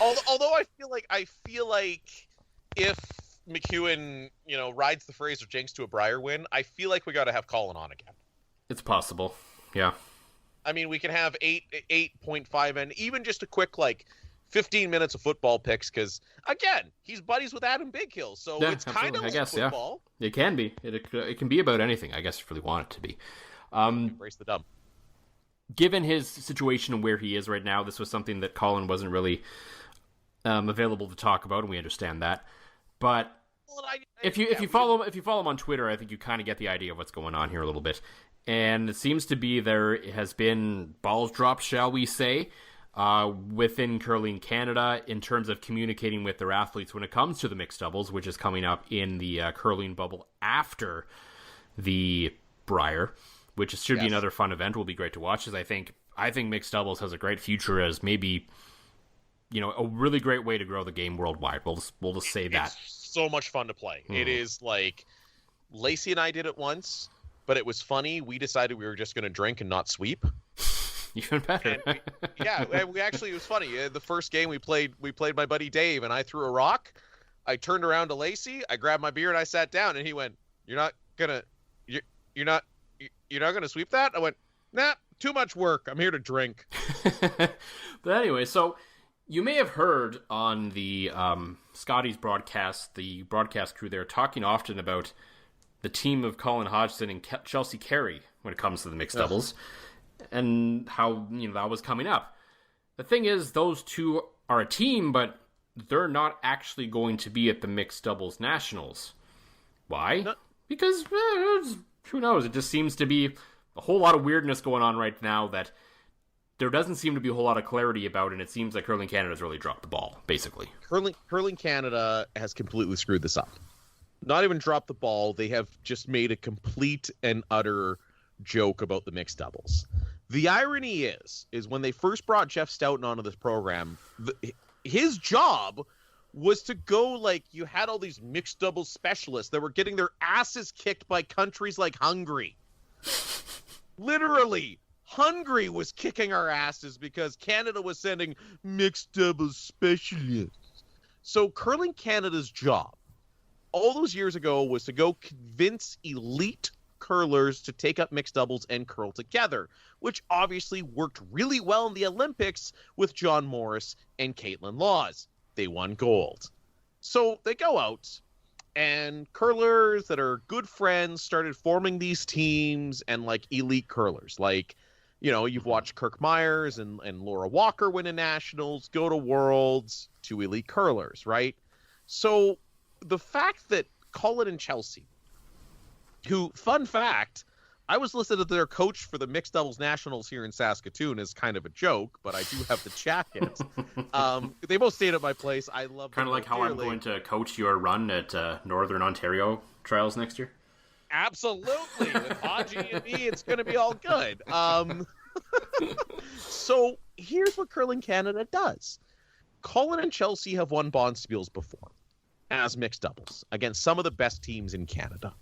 Although I feel like if McEwen, rides the Fraser jinx to a Brier win, I feel like we got to have Colin on again. It's possible, yeah. I mean, we can have 8.5 and even just a quick 15 minutes of football picks because, again, he's buddies with Adam Bighill, so yeah, it's kind of like football. Yeah. It can be. It can be about anything, I guess, if you really want it to be. Embrace the dumb. Given his situation and where he is right now, this was something that Colin wasn't really available to talk about, and we understand that. But if you follow him on Twitter, I think you kind of get the idea of what's going on here a little bit. And it seems to be there has been balls dropped, shall we say, within Curling Canada in terms of communicating with their athletes when it comes to the mixed doubles, which is coming up in the curling bubble after the Brier, which should be another fun event. Will be great to watch. As I think mixed doubles has a great future as maybe, a really great way to grow the game worldwide. We'll just say that. It's so much fun to play. It is like Lacey and I did it once, but it was funny. We decided we were just going to drink and not sweep. Even better. We actually, it was funny. The first game we played my buddy Dave, and I threw a rock. I turned around to Lacey. I grabbed my beer and I sat down, and he went, "You're not gonna sweep that?" I went, "Nah, too much work. I'm here to drink." But anyway, so you may have heard on the Scotty's broadcast, the broadcast crew there talking often about the team of Colin Hodgson and Chelsea Carey when it comes to the mixed doubles, and how that was coming up. The thing is, those two are a team, but they're not actually going to be at the mixed doubles nationals. Why? No. Because who knows? It just seems to be a whole lot of weirdness going on right now that there doesn't seem to be a whole lot of clarity about, and it seems like Curling Canada's really dropped the ball, basically. Curling Canada has completely screwed this up. Not even dropped the ball. They have just made a complete and utter joke about the mixed doubles. The irony is when they first brought Jeff Stoughton onto this program, his job was to go you had all these mixed doubles specialists that were getting their asses kicked by countries like Hungary. Literally, Hungary was kicking our asses because Canada was sending mixed doubles specialists. So Curling Canada's job all those years ago was to go convince elite curlers to take up mixed doubles and curl together, which obviously worked really well in the Olympics with John Morris and Caitlin Laws. They won gold. So they go out, and curlers that are good friends started forming these teams and elite curlers. You've watched Kirk Myers and Laura Walker win a nationals, go to worlds, 2 elite curlers, right? So the fact that Colin and Chelsea, who, fun fact, I was listed as their coach for the mixed doubles nationals here in Saskatoon as kind of a joke, but I do have the jacket. They both stayed at my place. I love them kind of like how I'm going to coach your run at Northern Ontario trials next year. Absolutely. With Haji and me, it's going to be all good. So here's what Curling Canada does. Colin and Chelsea have won Bonspiels before as mixed doubles against some of the best teams in Canada.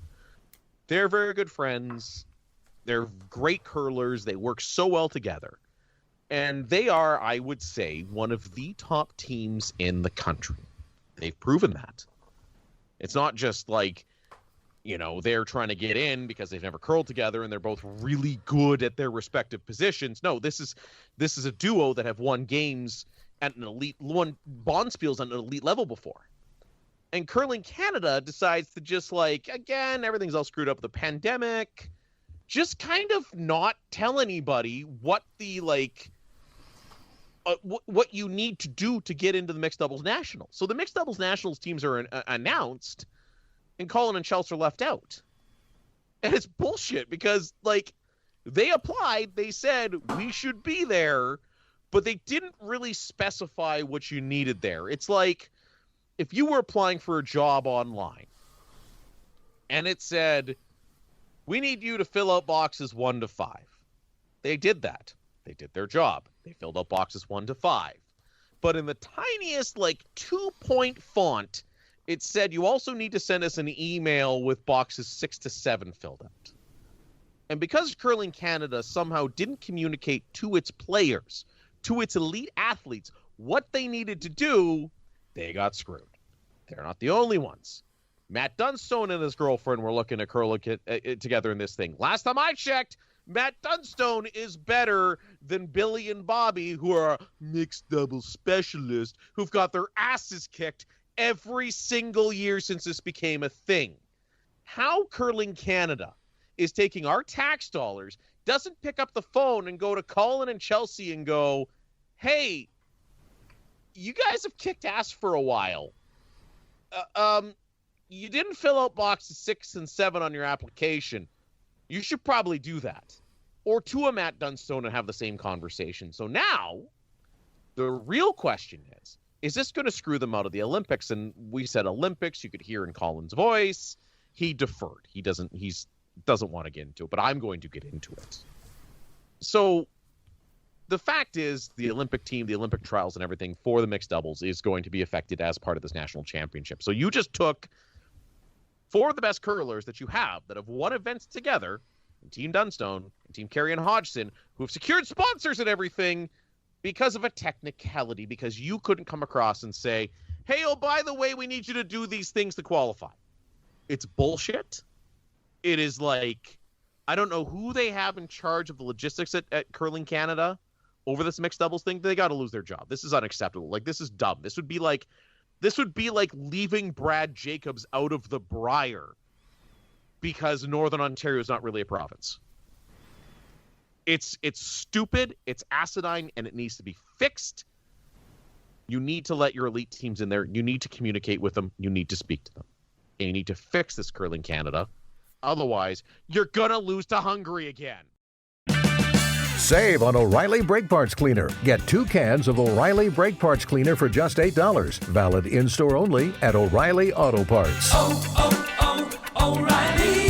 They're very good friends. They're great curlers. They work so well together. And they are, I would say, one of the top teams in the country. They've proven that. It's not just like, they're trying to get in because they've never curled together and they're both really good at their respective positions. No, this is a duo that have won games at an elite, won Bonspiels at an elite level before. And Curling Canada decides to just again, everything's all screwed up with the pandemic. Just kind of not tell anybody what the what you need to do to get into the mixed doubles nationals. So the mixed doubles nationals teams are announced, and Colin and Chelsea are left out. And it's bullshit because they applied, they said we should be there, but they didn't really specify what you needed there. It's like if you were applying for a job online and it said, we need you to fill out boxes 1 to 5. They did that. They did their job. They filled out boxes 1 to 5. But in the tiniest 2-point font, it said you also need to send us an email with boxes 6 to 7 filled out. And because Curling Canada somehow didn't communicate to its players, to its elite athletes, what they needed to do, they got screwed. They're not the only ones. Matt Dunstone and his girlfriend were looking to curl together in this thing. Last time I checked, Matt Dunstone is better than Billy and Bobby, who are mixed double specialists, who've got their asses kicked every single year since this became a thing. How Curling Canada is taking our tax dollars, doesn't pick up the phone and go to Colin and Chelsea and go, hey, you guys have kicked ass for a while. You didn't fill out boxes 6 and 7 on your application. You should probably do that. Or to a Matt Dunstone and have the same conversation. So now, the real question is this going to screw them out of the Olympics? And we said Olympics, you could hear in Colin's voice. He deferred. He doesn't want to get into it, but I'm going to get into it. So the fact is the Olympic team, the Olympic trials and everything for the mixed doubles is going to be affected as part of this national championship. So you just took 4 of the best curlers that you have that have won events together, Team Dunstone and Team Carey and Hodgson, who have secured sponsors and everything because of a technicality, because you couldn't come across and say, hey, oh, by the way, we need you to do these things to qualify. It's bullshit. It is I don't know who they have in charge of the logistics at Curling Canada over this mixed doubles thing. They got to lose their job. This is unacceptable. This is dumb. This would be like leaving Brad Jacobs out of the Briar because Northern Ontario is not really a province. It's stupid, it's asinine, and it needs to be fixed. You need to let your elite teams in there. You need to communicate with them. You need to speak to them. And you need to fix this Curling Canada. Otherwise, you're going to lose to Hungary again. Save on O'Reilly Brake Parts Cleaner. Get 2 cans of O'Reilly Brake Parts Cleaner for just $8. Valid in-store only at O'Reilly Auto Parts. O'Reilly